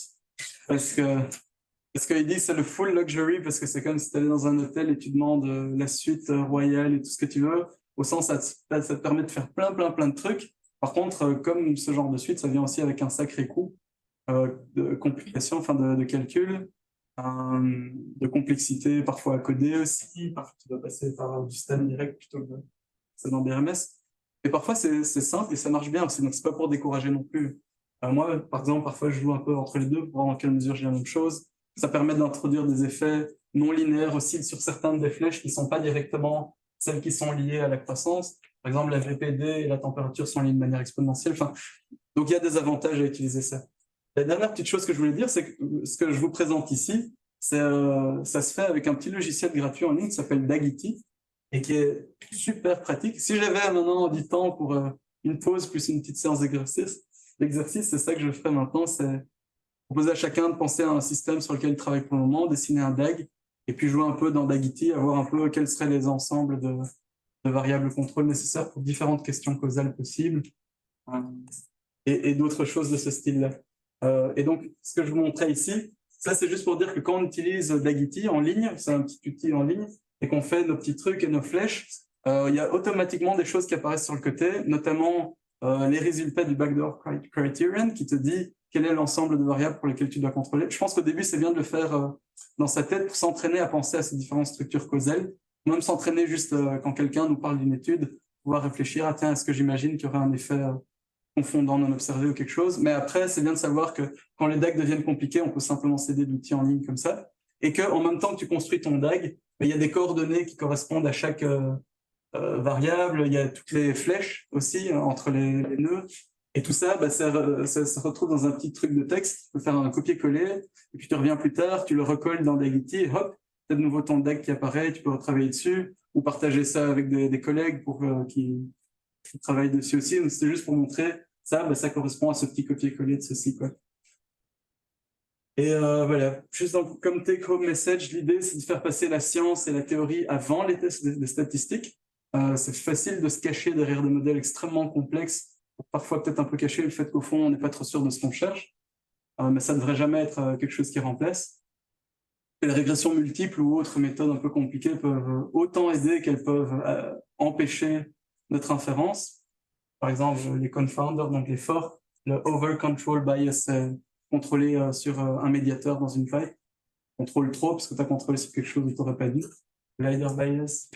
Parce qu'il dit que c'est le full luxury, parce que c'est comme si tu allais dans un hôtel et tu demandes la suite royale et tout ce que tu veux. Au sens, ça te permet de faire plein de trucs. Par contre, comme ce genre de suite, ça vient aussi avec un sacré coût de complication, enfin de calcul, de complexité parfois à coder aussi. Parfois, tu dois passer par du système direct plutôt que c'est dans BMS. Et parfois, c'est simple et ça marche bien aussi. Donc, c'est pas pour décourager non plus. Moi, par exemple, parfois, je joue un peu entre les deux pour voir dans quelle mesure j'ai la même chose. Ça permet d'introduire des effets non linéaires aussi sur certaines des flèches qui ne sont pas directement celles qui sont liées à la croissance. Par exemple, la VPD et la température sont liées de manière exponentielle. Enfin, donc, il y a des avantages à utiliser ça. La dernière petite chose que je voulais dire, c'est que ce que je vous présente ici, ça se fait avec un petit logiciel gratuit en ligne qui s'appelle Dagity et qui est super pratique. Si j'avais maintenant du temps pour une pause plus une petite séance d'exercice, c'est ça que je ferais maintenant, c'est proposer à chacun de penser à un système sur lequel il travaille pour le moment, dessiner un DAG, et puis jouer un peu dans Dagity, à voir un peu quels seraient les ensembles de variables de contrôle nécessaires pour différentes questions causales possibles, et d'autres choses de ce style-là. Et donc, ce que je vous montrais ici, ça c'est juste pour dire que quand on utilise Dagity en ligne, c'est un petit outil en ligne, et qu'on fait nos petits trucs et nos flèches, il y a automatiquement des choses qui apparaissent sur le côté, notamment les résultats du backdoor criterion qui te dit quel est l'ensemble de variables pour lesquelles tu dois contrôler. Je pense qu'au début, c'est bien de le faire dans sa tête pour s'entraîner à penser à ces différentes structures causales, même s'entraîner juste quand quelqu'un nous parle d'une étude, pouvoir réfléchir à tiens, est-ce que j'imagine qu'il y aurait un effet confondant non observé ou quelque chose. Mais après, c'est bien de savoir que quand les DAG deviennent compliqués, on peut simplement s'aider d'outils en ligne comme ça, et qu'en même temps que tu construis ton DAG, il y a des coordonnées qui correspondent à chaque variable, il y a toutes les flèches aussi entre les nœuds, et tout ça, ça se retrouve dans un petit truc de texte. Tu peux faire un copier-coller, et puis tu reviens plus tard, tu le recolles dans Dagity, et hop, tu as de nouveau ton DAG qui apparaît, tu peux retravailler dessus, ou partager ça avec des collègues pour qui travaillent dessus aussi. Donc, c'était juste pour montrer ça, ça correspond à ce petit copier-coller de ceci, quoi. Et voilà, juste comme take-home message, l'idée, c'est de faire passer la science et la théorie avant les tests de statistiques. C'est facile de se cacher derrière des modèles extrêmement complexes, pour parfois peut-être un peu cacher le fait qu'au fond, on n'est pas trop sûr de ce qu'on cherche, mais ça ne devrait jamais être quelque chose qui remplace. Et les régressions multiples ou autres méthodes un peu compliquées peuvent autant aider qu'elles peuvent empêcher notre inférence. Par exemple, les confounders, donc les forks, le over-control bias, contrôlé sur un médiateur dans une pipe. contrôles trop parce que tu as contrôlé sur quelque chose que tu n'aurais pas dû. Collider bias.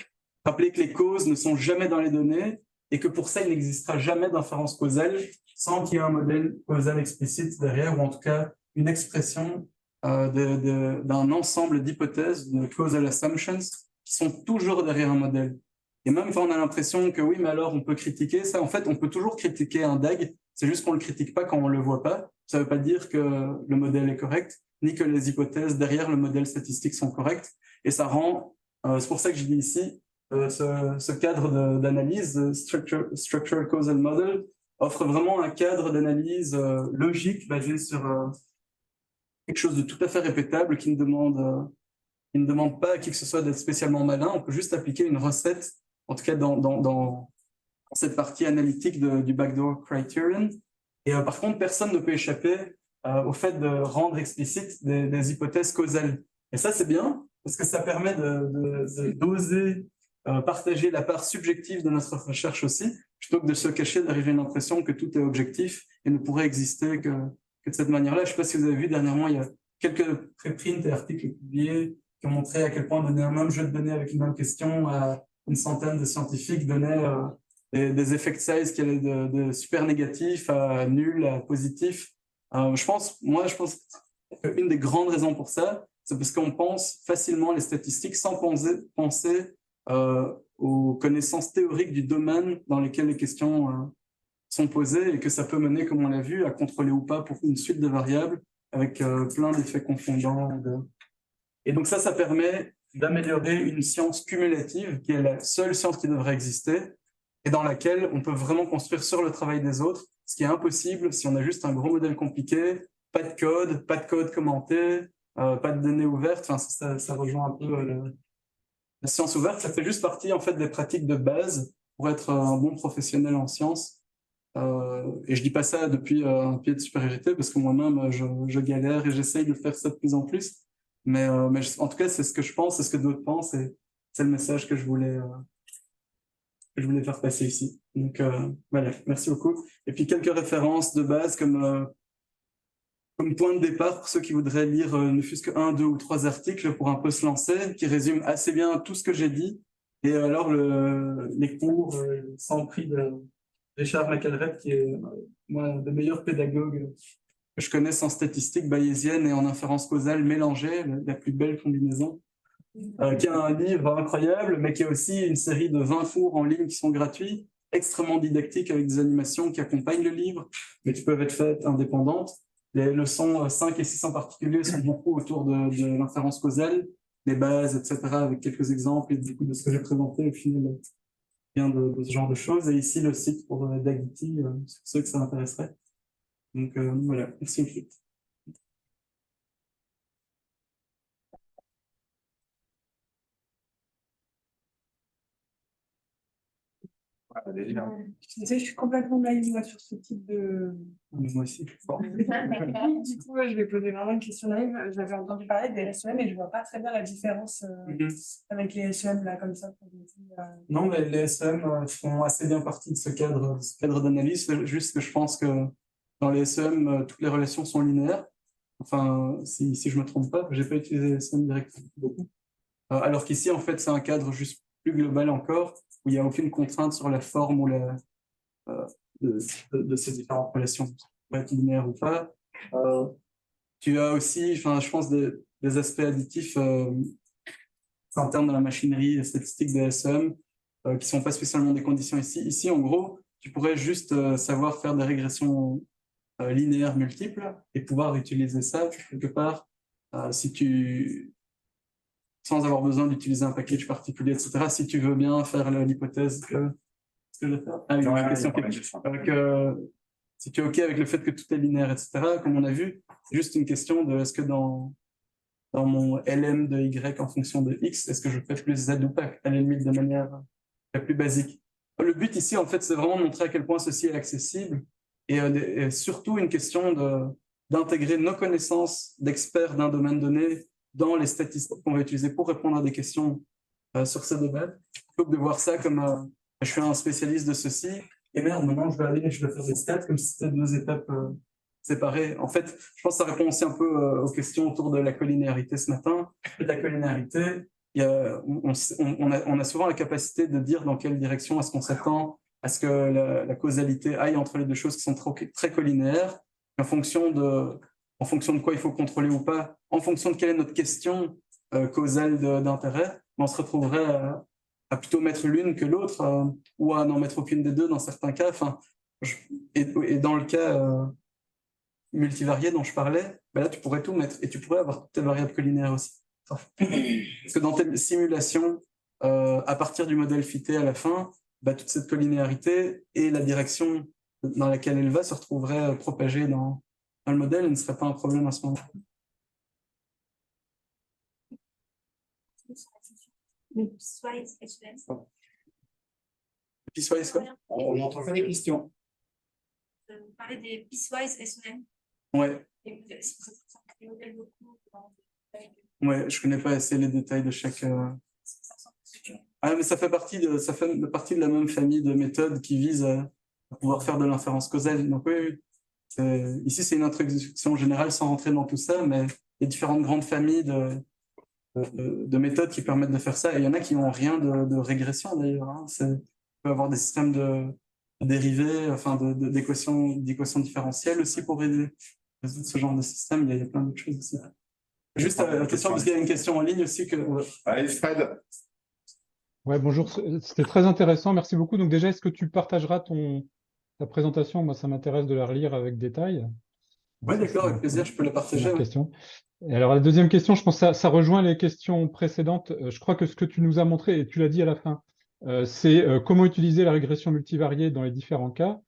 Rappelez que les causes ne sont jamais dans les données et que pour ça, il n'existera jamais d'inférence causale sans qu'il y ait un modèle causal explicite derrière, ou en tout cas une expression d'un ensemble d'hypothèses, de causal assumptions, qui sont toujours derrière un modèle. Et même quand on a l'impression que oui, mais alors on peut critiquer ça, en fait, on peut toujours critiquer un DAG, c'est juste qu'on ne le critique pas quand on ne le voit pas. Ça ne veut pas dire que le modèle est correct, ni que les hypothèses derrière le modèle statistique sont correctes. Et ça rend, c'est pour ça que je dis ici, ce cadre d'analyse, Structural Causal Model, offre vraiment un cadre d'analyse logique basé sur quelque chose de tout à fait répétable qui ne demande pas à qui que ce soit d'être spécialement malin. On peut juste appliquer une recette, en tout cas dans cette partie analytique du backdoor criterion. Et par contre, personne ne peut échapper au fait de rendre explicite des hypothèses causales. Et ça, c'est bien, parce que ça permet d'oser partager la part subjective de notre recherche aussi, plutôt que de se cacher derrière une impression que tout est objectif et ne pourrait exister que de cette manière-là. Je ne sais pas si vous avez vu dernièrement, il y a quelques préprints et articles publiés qui ont montré à quel point donner un même jeu de données avec une même question à une centaine de scientifiques donnait des effect size qui allaient de super négatifs à nul à positif. Je pense qu'une des grandes raisons pour ça, c'est parce qu'on pense facilement les statistiques sans penser aux connaissances théoriques du domaine dans lequel les questions sont posées, et que ça peut mener, comme on l'a vu, à contrôler ou pas pour une suite de variables avec plein d'effets confondants. Et donc ça permet d'améliorer une science cumulative qui est la seule science qui devrait exister et dans laquelle on peut vraiment construire sur le travail des autres, ce qui est impossible si on a juste un gros modèle compliqué, pas de code commenté, pas de données ouvertes. Enfin, ça rejoint un peu la science ouverte. Ça fait juste partie en fait des pratiques de base pour être un bon professionnel en sciences. Et je dis pas ça depuis un pied de supériorité, parce que moi-même je galère et j'essaye de faire ça de plus en plus. Mais en tout cas, c'est ce que je pense, c'est ce que d'autres pensent, et c'est le message que je voulais faire passer ici. Donc voilà, merci beaucoup. Et puis quelques références de base comme point de départ pour ceux qui voudraient lire ne fût-ce que 1, 2 ou 3 articles pour un peu se lancer, qui résument assez bien tout ce que j'ai dit. Et alors les cours sans prix de Richard McElrath, qui est un des meilleurs pédagogues que je connaisse en statistique bayésienne et en inférence causale mélangée, la plus belle combinaison, qui a un livre incroyable, mais qui a aussi une série de 20 cours en ligne qui sont gratuits, extrêmement didactiques avec des animations qui accompagnent le livre, mais qui peuvent être faites indépendantes. Les leçons 5 et 6 en particulier sont beaucoup autour de l'inférence causale, les bases, etc., avec quelques exemples et du coup de ce que j'ai présenté au final vient de ce genre de choses. Et ici, le site pour Dagity, ceux que ça intéresserait. Donc voilà, merci beaucoup. Je disais, je suis complètement naïve moi, sur ce type de. Moi aussi. Bon. Du coup, je vais poser vraiment une question naïve. J'avais entendu parler des SEM et je vois pas très bien la différence avec les SEM là comme ça. Non, mais les SEM font assez bien partie de ce cadre d'analyse. C'est juste que je pense que dans les SEM, toutes les relations sont linéaires. Enfin, si je me trompe pas, j'ai pas utilisé les SEM directement beaucoup. Alors qu'ici, en fait, c'est un cadre juste plus global encore, où il n'y a aucune contrainte sur la forme ou de ces différentes relations, pour être linéaire ou pas. Tu as aussi, je pense, des aspects additifs internes dans la machinerie statistique des SEM, qui ne sont pas spécialement des conditions ici. Ici, en gros, tu pourrais juste savoir faire des régressions linéaires multiples et pouvoir utiliser ça quelque part sans avoir besoin d'utiliser un package particulier, etc. Si tu veux bien faire l'hypothèse que... Ce que je vais faire. Ah, si tu es OK avec le fait que tout est linéaire, etc., comme on a vu, c'est juste une question de est-ce que dans mon LM de Y en fonction de X, est-ce que je fais plus Z ou pas, à la limite de manière la plus basique. Le but ici, en fait, c'est vraiment de montrer à quel point ceci est accessible et surtout une question d'intégrer nos connaissances d'experts d'un domaine donné dans les statistiques qu'on va utiliser pour répondre à des questions sur ce domaine, plutôt que de voir ça comme je suis un spécialiste de ceci, et merde, maintenant je vais aller, je vais faire des stats comme si c'était 2 étapes séparés. En fait, je pense que ça répond aussi un peu aux questions autour de la collinéarité ce matin. La collinéarité, on a souvent la capacité de dire dans quelle direction est-ce qu'on s'attend à ce que la causalité aille entre les deux choses qui sont très collinéaires, en fonction de quoi il faut contrôler ou pas, en fonction de quelle est notre question causale d'intérêt, on se retrouverait à plutôt mettre l'une que l'autre, ou à n'en mettre aucune des deux dans certains cas. Enfin, et dans le cas multivarié dont je parlais, ben là tu pourrais tout mettre et tu pourrais avoir toutes tes variables collinaires aussi. Parce que dans tes simulations, à partir du modèle fité à la fin, ben, toute cette collinéarité et la direction dans laquelle elle va se retrouverait propagée dans le modèle et ne serait pas un problème à ce moment-là. Piecewise quoi? On n'entend pas les questions. Vous parlez des piecewise SEM. Ouais. Ouais, je connais pas assez les détails de chaque. Ah, mais ça fait partie de la même famille de méthodes qui visent à pouvoir faire de l'inférence causale. Donc oui, ici c'est une introduction générale sans rentrer dans tout ça, mais il y a différentes grandes familles de méthodes qui permettent de faire ça. Et il y en a qui n'ont rien de régression d'ailleurs. Hein. On peut avoir des systèmes de dérivés, enfin d'équations différentielles aussi pour résoudre ce genre de système. Il y a plein d'autres choses aussi. Juste la question, parce qu'il y a une question en ligne aussi que. Allez, Fred. Ouais, bonjour, c'était très intéressant, merci beaucoup. Donc déjà, est-ce que tu partageras ta présentation? Moi, ça m'intéresse de la relire avec détail. Oui, d'accord, avec plaisir, je peux la partager. Question. Et alors, la deuxième question, je pense que ça rejoint les questions précédentes. Je crois que ce que tu nous as montré, et tu l'as dit à la fin, c'est comment utiliser la régression multivariée dans les différents cas.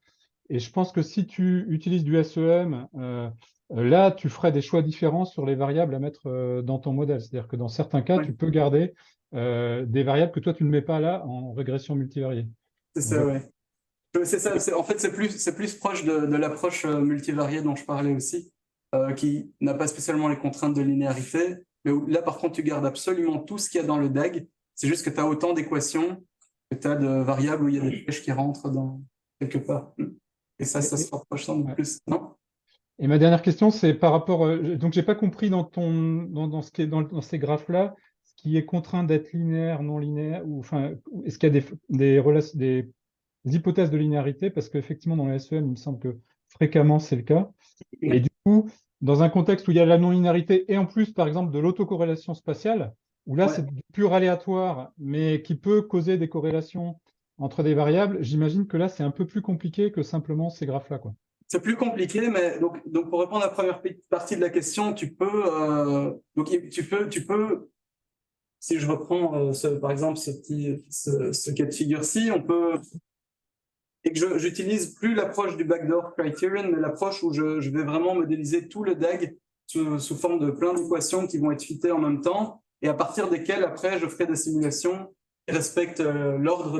Et je pense que si tu utilises du SEM, là, tu ferais des choix différents sur les variables à mettre dans ton modèle. C'est-à-dire que dans certains cas, tu peux garder des variables que toi, tu ne mets pas là en régression multivariée. C'est ça, oui. C'est ça, en fait, c'est plus proche de l'approche multivariée dont je parlais aussi, qui n'a pas spécialement les contraintes de linéarité, mais où, là, par contre, tu gardes absolument tout ce qu'il y a dans le DAG. C'est juste que tu as autant d'équations que tu as de variables où il y a des flèches qui rentrent dans quelque part. Et ça se rapproche sans doute plus, non? Et ma dernière question, c'est par rapport. Donc, j'ai pas compris dans ce qui est dans ces graphes-là, ce qui est contraint d'être linéaire, non linéaire, ou enfin, est-ce qu'il y a des hypothèses de linéarité? Parce qu'effectivement, dans le SEM, il me semble que fréquemment, c'est le cas. Et du coup, dans un contexte où il y a la non-linéarité et en plus, par exemple, de l'autocorrélation spatiale, où là, c'est du pur aléatoire, mais qui peut causer des corrélations entre des variables, j'imagine que là, c'est un peu plus compliqué que simplement ces graphes-là, quoi. C'est plus compliqué, mais donc pour répondre à la première partie de la question, tu peux, si je reprends par exemple ce cas de figure-ci, on peut, et que j'utilise plus l'approche du backdoor criterion, mais l'approche où je vais vraiment modéliser tout le DAG sous forme de plein d'équations qui vont être fitées en même temps, et à partir desquelles après je ferai des simulations qui respectent l'ordre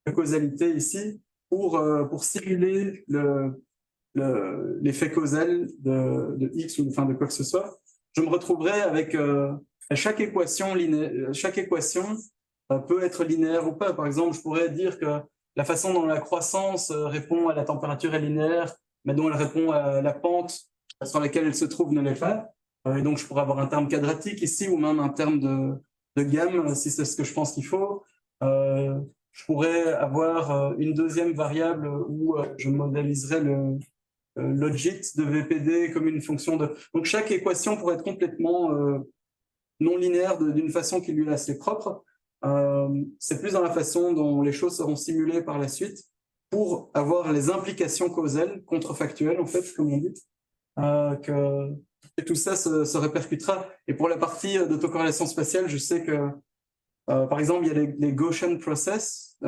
de causalité ici pour simuler l'effet causal de X ou enfin de quoi que ce soit. Je me retrouverai avec chaque équation peut être linéaire ou pas. Par exemple, je pourrais dire que la façon dont la croissance répond à la température est linéaire, mais dont elle répond à la pente sur laquelle elle se trouve ne l'est pas. Et donc, je pourrais avoir un terme quadratique ici ou même un terme de gamme, si c'est ce que je pense qu'il faut. Je pourrais avoir une deuxième variable où je modéliserais le logit de VPD comme une fonction de... Donc, chaque équation pourrait être complètement non linéaire d'une façon qui lui est assez propre. C'est plus dans la façon dont les choses seront simulées par la suite pour avoir les implications causales, contrefactuelles, en fait, comme on dit, que tout ça se répercutera. Et pour la partie d'autocorrélation spatiale, je sais que, par exemple, il y a les Gaussian process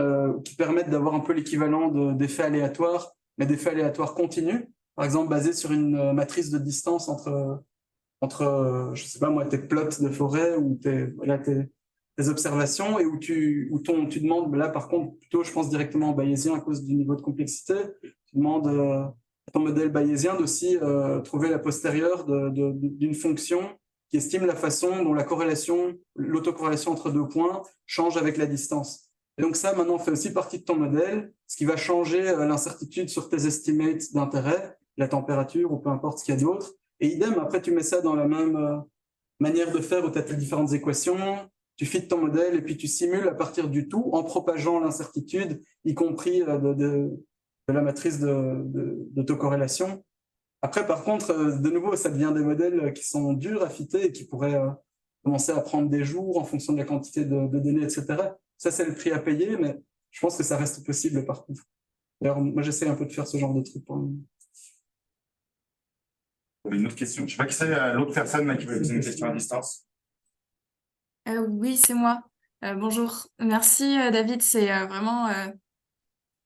qui permettent d'avoir un peu l'équivalent d'effets aléatoires, mais d'effets aléatoires continus. Par exemple, basé sur une matrice de distance entre je sais pas moi, tes plots de forêt ou tes observations, et où tu demandes, là par contre, plutôt je pense directement au bayésien à cause du niveau de complexité, tu demandes à ton modèle bayésien d'aussi trouver la postérieure d'une fonction qui estime la façon dont l'autocorrélation entre deux points change avec la distance. Et donc ça, maintenant, fait aussi partie de ton modèle, ce qui va changer l'incertitude sur tes estimates d'intérêt. la température ou peu importe ce qu'il y a d'autre. Et idem, après, tu mets ça dans la même manière de faire où tu as tes différentes équations, tu fites ton modèle et puis tu simules à partir du tout en propageant l'incertitude, y compris de la matrice d'autocorrélation. Après, par contre, de nouveau, ça devient des modèles qui sont durs à fitter et qui pourraient commencer à prendre des jours en fonction de la quantité de données, etc. Ça, c'est le prix à payer, mais je pense que ça reste possible par contre. D'ailleurs, moi, j'essaie un peu de faire ce genre de truc pour le moment. Une autre question. Je sais pas qui c'est, l'autre personne là, qui veut poser une question à distance. Oui, c'est moi. Bonjour. Merci, David. C'est vraiment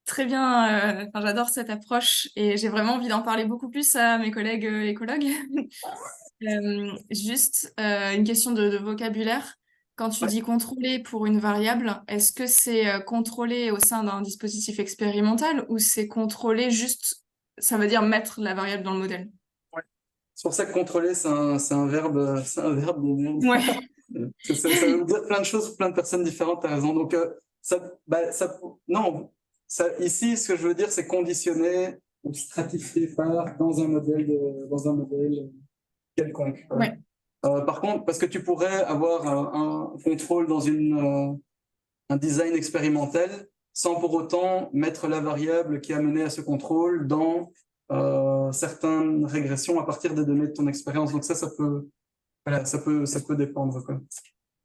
très bien. Enfin, j'adore cette approche et j'ai vraiment envie d'en parler beaucoup plus à mes collègues écologues. Juste une question de vocabulaire. Quand tu dis contrôler pour une variable, est-ce que c'est contrôler au sein d'un dispositif expérimental ou c'est contrôler juste, ça veut dire mettre la variable dans le modèle? C'est pour ça que contrôler, c'est un verbe de merde. Ouais. Ça veut dire plein de choses pour plein de personnes différentes, tu as raison. Donc, ici, ce que je veux dire, c'est conditionner ou stratifier dans un modèle quelconque. Ouais. Par contre, parce que tu pourrais avoir un contrôle dans un design expérimental sans pour autant mettre la variable qui a mené à ce contrôle dans certaines régressions à partir des données de ton expérience. Donc ça peut dépendre, quoi.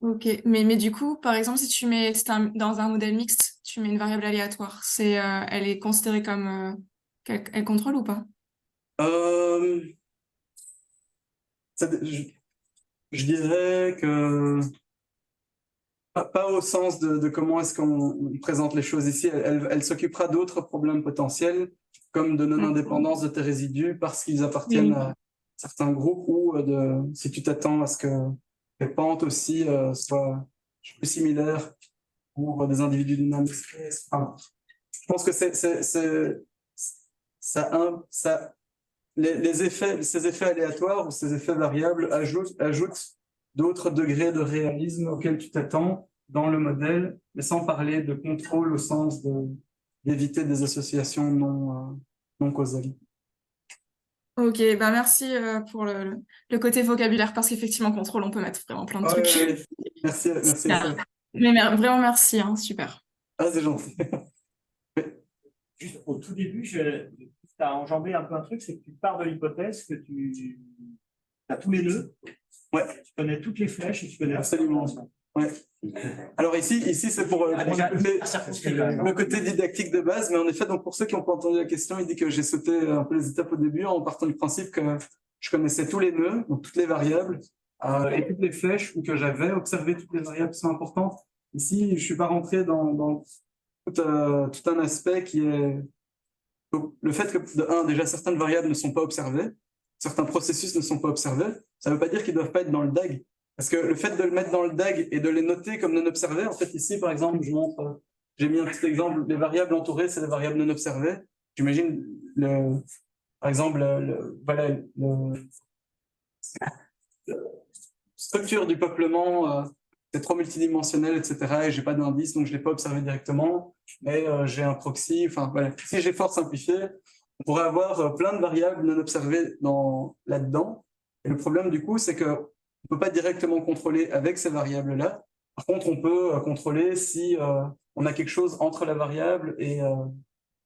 Ok, mais du coup, par exemple, si tu mets dans un modèle mixte, tu mets une variable aléatoire, elle est considérée comme elle contrôle ou pas? Je dirais que pas au sens de comment est-ce qu'on présente les choses ici. Elle s'occupera d'autres problèmes potentiels, comme de non-indépendance de tes résidus parce qu'ils appartiennent à certains groupes ou si tu t'attends à ce que les pentes aussi soient plus similaires pour des individus dynamiques. Enfin, je pense que ces effets aléatoires ou ces effets variables ajoutent d'autres degrés de réalisme auxquels tu t'attends dans le modèle, mais sans parler de contrôle au sens d'éviter des associations non causales. Ok, bah merci pour le côté vocabulaire, parce qu'effectivement, contrôle, on peut mettre vraiment plein de trucs. Ouais. Merci. Mais vraiment merci, hein, super. Ah, c'est gentil. Juste au tout début, tu as enjambé un peu un truc, c'est que tu pars de l'hypothèse que tu as tous les nœuds, tu connais toutes les flèches et tu connais absolument. Ouais. Alors ici c'est pour le côté didactique de base, mais en effet, donc pour ceux qui n'ont pas entendu la question, il dit que j'ai sauté un peu les étapes au début en partant du principe que je connaissais tous les nœuds, donc toutes les variables et toutes les flèches, ou que j'avais observé toutes les variables qui sont importantes. Ici, je suis pas rentré dans tout un aspect qui est le fait que déjà certaines variables ne sont pas observées, certains processus ne sont pas observés. Ça ne veut pas dire qu'ils ne doivent pas être dans le DAG. Parce que le fait de le mettre dans le DAG et de les noter comme non observés, en fait, ici, par exemple, j'ai mis un petit exemple, les variables entourées, c'est les variables non observées. J'imagine, par exemple, la structure du peuplement, c'est 3 multidimensionnel, etc. Et j'ai pas d'indice, donc je l'ai pas observé directement, mais j'ai un proxy. Enfin, voilà. Si j'ai fort simplifié, on pourrait avoir plein de variables non observées là-dedans. Et le problème, du coup, c'est que on ne peut pas directement contrôler avec ces variables-là. Par contre, on peut contrôler si on a quelque chose entre la variable et...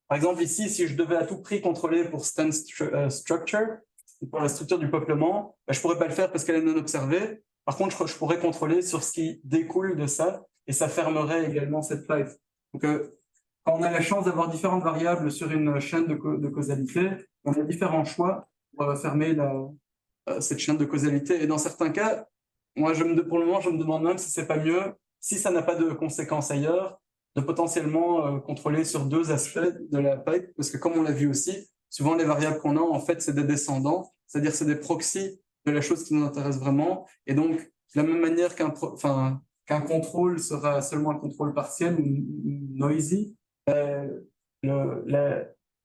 par exemple, ici, si je devais à tout prix contrôler pour stand structure, pour la structure du peuplement, je ne pourrais pas le faire parce qu'elle est non observée. Par contre, je pourrais contrôler sur ce qui découle de ça et ça fermerait également cette pipe. Donc, quand on a la chance d'avoir différentes variables sur une chaîne de causalité, on a différents choix pour fermer cette chaîne de causalité. Et dans certains cas, moi, pour le moment, je me demande même si c'est pas mieux, si ça n'a pas de conséquences ailleurs, de potentiellement contrôler sur 2 aspects de la pipe, parce que comme on l'a vu aussi, souvent les variables qu'on a, en fait, c'est des descendants, c'est-à-dire c'est des proxys de la chose qui nous intéresse vraiment. Et donc, de la même manière qu'un contrôle sera seulement un contrôle partiel ou noisy,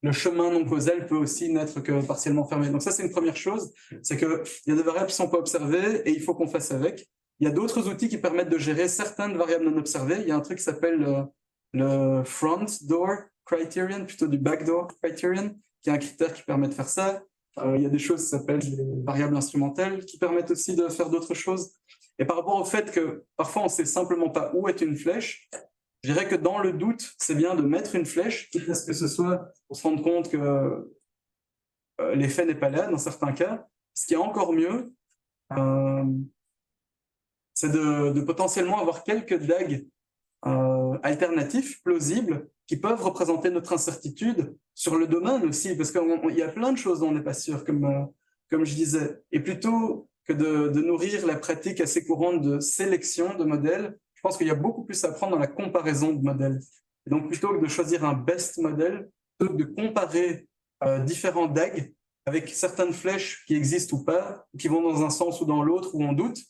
le chemin non causal peut aussi n'être que partiellement fermé. Donc ça, c'est une première chose, c'est qu'il y a des variables qui ne sont pas observées et il faut qu'on fasse avec. Il y a d'autres outils qui permettent de gérer certaines variables non observées. Il y a un truc qui s'appelle le front door criterion, plutôt du back door criterion, qui est un critère qui permet de faire ça. Il y a des choses qui s'appellent des variables instrumentales qui permettent aussi de faire d'autres choses. Et par rapport au fait que parfois on ne sait simplement pas où est une flèche, je dirais que dans le doute, c'est bien de mettre une flèche, quitte à ce que ce soit pour se rendre compte que l'effet n'est pas là dans certains cas. Ce qui est encore mieux, c'est de potentiellement avoir quelques DAG alternatifs, plausibles, qui peuvent représenter notre incertitude sur le domaine aussi, parce qu'il y a plein de choses dont on n'est pas sûr, comme je disais. Et plutôt que de nourrir la pratique assez courante de sélection de modèles, je pense qu'il y a beaucoup plus à apprendre dans la comparaison de modèles. Et donc, plutôt que de choisir un best modèle, plutôt que de comparer différents DAG avec certaines flèches qui existent ou pas, qui vont dans un sens ou dans l'autre, où on doute,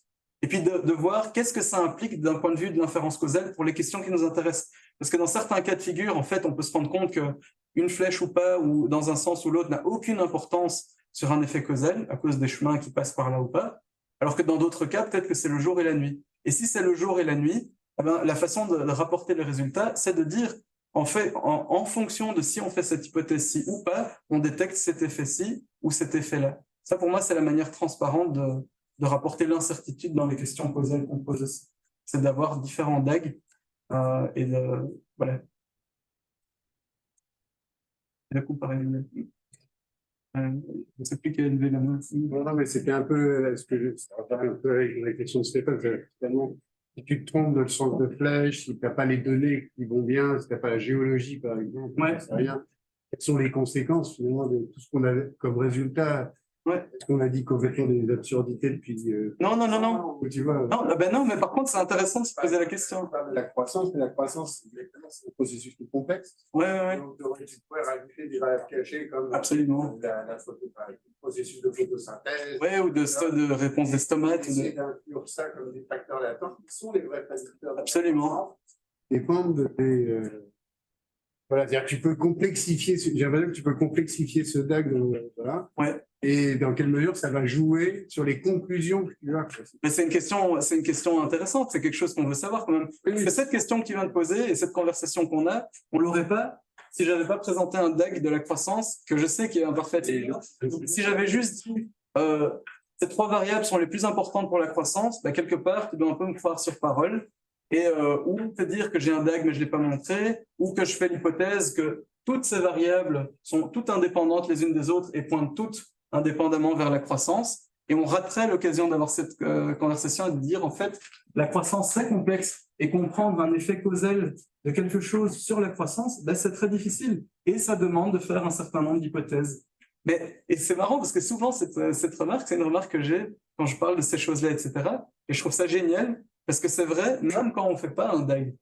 et puis de voir qu'est-ce que ça implique d'un point de vue de l'inférence causale pour les questions qui nous intéressent. Parce que dans certains cas de figure, en fait, on peut se rendre compte qu'une flèche ou pas, ou dans un sens ou l'autre, n'a aucune importance sur un effet causal à cause des chemins qui passent par là ou pas, alors que dans d'autres cas, peut-être que c'est le jour et la nuit. Et si c'est le jour et la nuit, eh ben, la façon de rapporter les résultats, c'est de dire, en fonction de si on fait cette hypothèse-ci ou pas, on détecte cet effet-ci ou cet effet-là. Ça, pour moi, c'est la manière transparente de rapporter l'incertitude dans les questions causales qu'on pose aussi. C'est d'avoir différents DAG et de comparer. Je ne sais plus qui a levé la main. Non, mais c'était un peu ça va un peu avec la question de Stéphane, finalement, si tu te trompes dans le sens de flèche, si tu n'as pas les données qui vont bien, si tu n'as pas la géologie, par exemple, rien. Quelles sont les conséquences, finalement, de tout ce qu'on a comme résultat? Est-ce qu'on a dit complètement des absurdités depuis… Non. Tu vois, non, mais par contre, c'est intéressant de se poser la question. La croissance, c'est un processus plus complexe. Donc, tu pourrais rajouter des variables cachées comme absolument. Le processus de photosynthèse. Ou de réponse des stomates. Essayer d'inclure ça comme des facteurs latents qui sont les vrais prédicteurs. Absolument. Dépendent des… Voilà, c'est-à-dire que tu peux complexifier, j'ai l'impression que tu peux complexifier ce DAG, voilà. Et dans quelle mesure ça va jouer sur les conclusions que tu as. Mais c'est une question intéressante, c'est quelque chose qu'on veut savoir quand même. C'est cette question que tu viens de poser et cette conversation qu'on a, on l'aurait pas si j'avais pas présenté un DAG de la croissance que je sais qui est imparfait. Si j'avais juste dit ces trois variables sont les plus importantes pour la croissance, bah, quelque part tu dois un peu me croire sur parole. Et ou te dire que j'ai un DAG mais je ne l'ai pas montré, ou que je fais l'hypothèse que toutes ces variables sont toutes indépendantes les unes des autres et pointent toutes indépendamment vers la croissance, et on raterait l'occasion d'avoir cette conversation et de dire en fait la croissance c'est complexe et comprendre un effet causal de quelque chose sur la croissance, ben, c'est très difficile et ça demande de faire un certain nombre d'hypothèses. Et c'est marrant parce que souvent cette remarque, c'est une remarque que j'ai quand je parle de ces choses-là, etc. Et je trouve ça génial. Parce que c'est vrai, même quand on ne fait pas un DAG.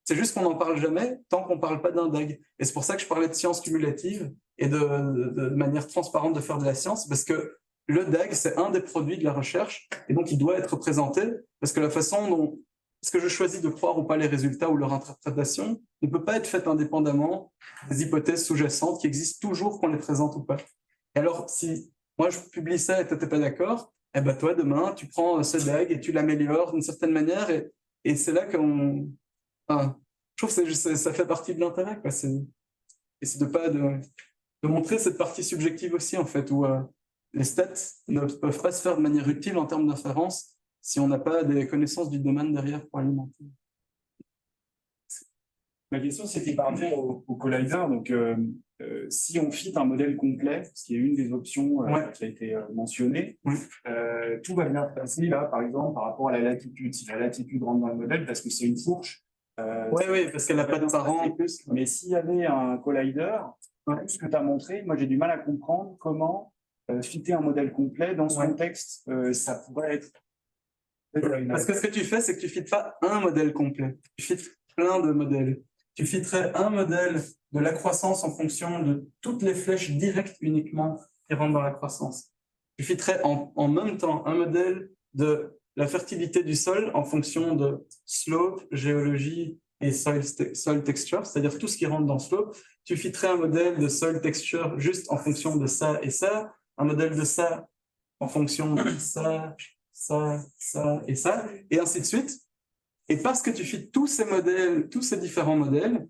C'est juste qu'on n'en parle jamais tant qu'on ne parle pas d'un DAG. Et c'est pour ça que je parlais de science cumulative et de manière transparente de faire de la science, parce que le DAG, c'est un des produits de la recherche, et donc il doit être présenté, parce que la façon dont est-ce que je choisis de croire ou pas les résultats ou leur interprétation ne peut pas être faite indépendamment des hypothèses sous-jacentes qui existent toujours qu'on les présente ou pas. Et alors, si moi je publie ça et tu n'étais pas d'accord, eh ben toi, demain, tu prends ce DAG et tu l'améliores d'une certaine manière. Et c'est là qu'on… Enfin, je trouve que ça fait partie de l'intérêt. Et c'est de montrer cette partie subjective aussi, en fait, où les stats ne peuvent pas se faire de manière utile en termes d'inférence si on n'a pas des connaissances du domaine derrière pour alimenter. Ma question, c'était par rapport au collider. Donc, si on fit un modèle complet, ce qui est une des options qui a été mentionnée, tout va bien se passer là, par exemple, par rapport à la latitude. Si la latitude rentre dans le modèle, parce que c'est une fourche. Parce qu'elle n'a pas de parents en plus. Mais s'il y avait un collider, ce que tu as montré, moi j'ai du mal à comprendre comment fitter un modèle complet dans ce contexte, ça pourrait être. Parce que ce que tu fais, c'est que tu ne fites pas un modèle complet, tu fites plein de modèles. Tu fitterais un modèle de la croissance en fonction de toutes les flèches directes uniquement qui rentrent dans la croissance. Tu fitterais en même temps un modèle de la fertilité du sol en fonction de slope, géologie et soil texture, c'est-à-dire tout ce qui rentre dans slope. Tu fitterais un modèle de soil texture juste en fonction de ça et ça, un modèle de ça en fonction de ça, ça, ça et ça, et ainsi de suite. Et parce que tu fites tous ces modèles, tous ces différents modèles,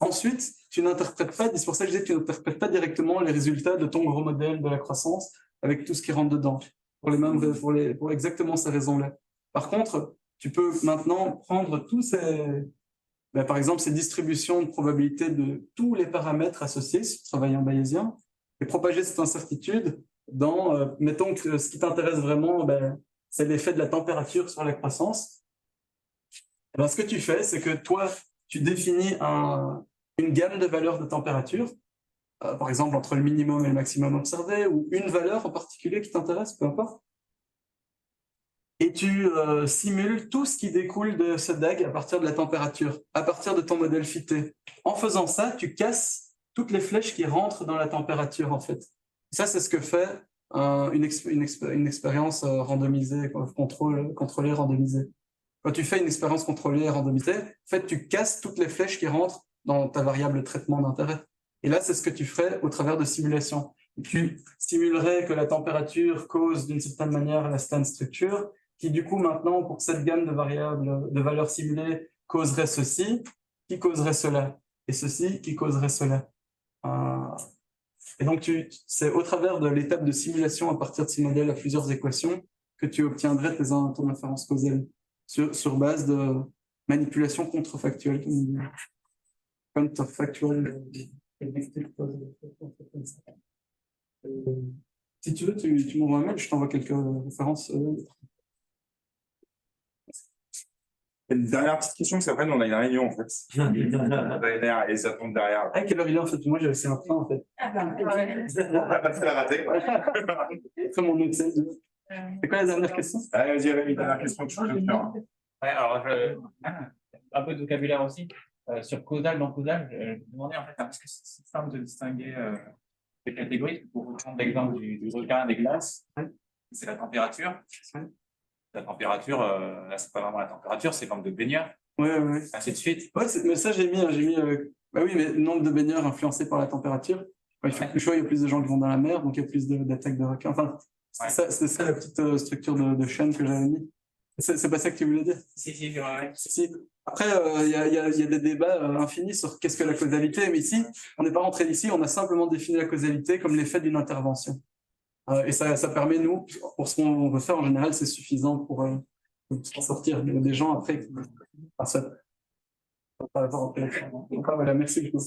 Ensuite, tu n'interprètes pas, c'est pour ça que je dis que tu n'interprètes pas directement les résultats de ton gros modèle de la croissance avec tout ce qui rentre dedans, pour exactement ces raisons-là. Par contre, tu peux maintenant prendre tous ces, par exemple, ces distributions de probabilité de tous les paramètres associés, si tu travailles en bayésien, et propager cette incertitude dans, mettons que ce qui t'intéresse vraiment, c'est l'effet de la température sur la croissance. Ce que tu fais, c'est que toi, tu définis une gamme de valeurs de température, par exemple entre le minimum et le maximum observé, ou une valeur en particulier qui t'intéresse, peu importe. Et tu simules tout ce qui découle de ce DAG à partir de la température, à partir de ton modèle fité. En faisant ça, tu casses toutes les flèches qui rentrent dans la température, en fait. Ça, c'est ce que fait une expérience randomisée, contrôlée randomisée. Quand tu fais une expérience contrôlée randomisée, en fait, tu casses toutes les flèches qui rentrent dans ta variable de traitement d'intérêt. Et là, c'est ce que tu ferais au travers de simulations. Tu simulerais que la température cause d'une certaine manière la stand structure, qui du coup maintenant, pour cette gamme de variables, de valeurs simulées, causerait ceci, qui causerait cela, et ceci, qui causerait cela. Et donc, c'est au travers de l'étape de simulation à partir de ces modèles à plusieurs équations que tu obtiendrais ton inférence causale sur base de manipulation contrefactuelle. Contrefactuelle. Si tu veux, tu m'envoies un mail, je t'envoie quelques références. Une dernière petite question, parce qu'après, nous, on a une réunion, en fait. Et ça tombe derrière. Ah, quelle heure il est, en fait? Moi, j'avais laissé un train, en fait. On va pas te la rater, quoi. C'est mon Excel. C'est quoi la dernière question? Allez, vas-y, Rémi, dernière question, tu peux faire. Ouais, alors, un peu de vocabulaire aussi. Sur causal, non causal, je me demandais, en fait, est-ce que c'est simple de distinguer les catégories? Pour prendre l'exemple du requin des glaces, c'est la température. La température, là, c'est pas vraiment la température, c'est le nombre de baigneurs. Ouais. Ainsi de suite. Ouais, mais ça, j'ai mis bah oui, mais le nombre de baigneurs influencé par la température. Il fait plus chaud, il y a plus de gens qui vont dans la mer, donc il y a plus d'attaques de requins. Enfin, c'est ça la petite structure de chaîne que j'avais mis. C'est pas ça que tu voulais dire? Si. Après, il y a des débats infinis sur qu'est-ce que la causalité, mais ici, on n'est pas rentré ici, on a simplement défini la causalité comme l'effet d'une intervention. Et ça permet, nous, pour ce qu'on veut faire en général, c'est suffisant pour sortir des gens après. Voilà, merci beaucoup.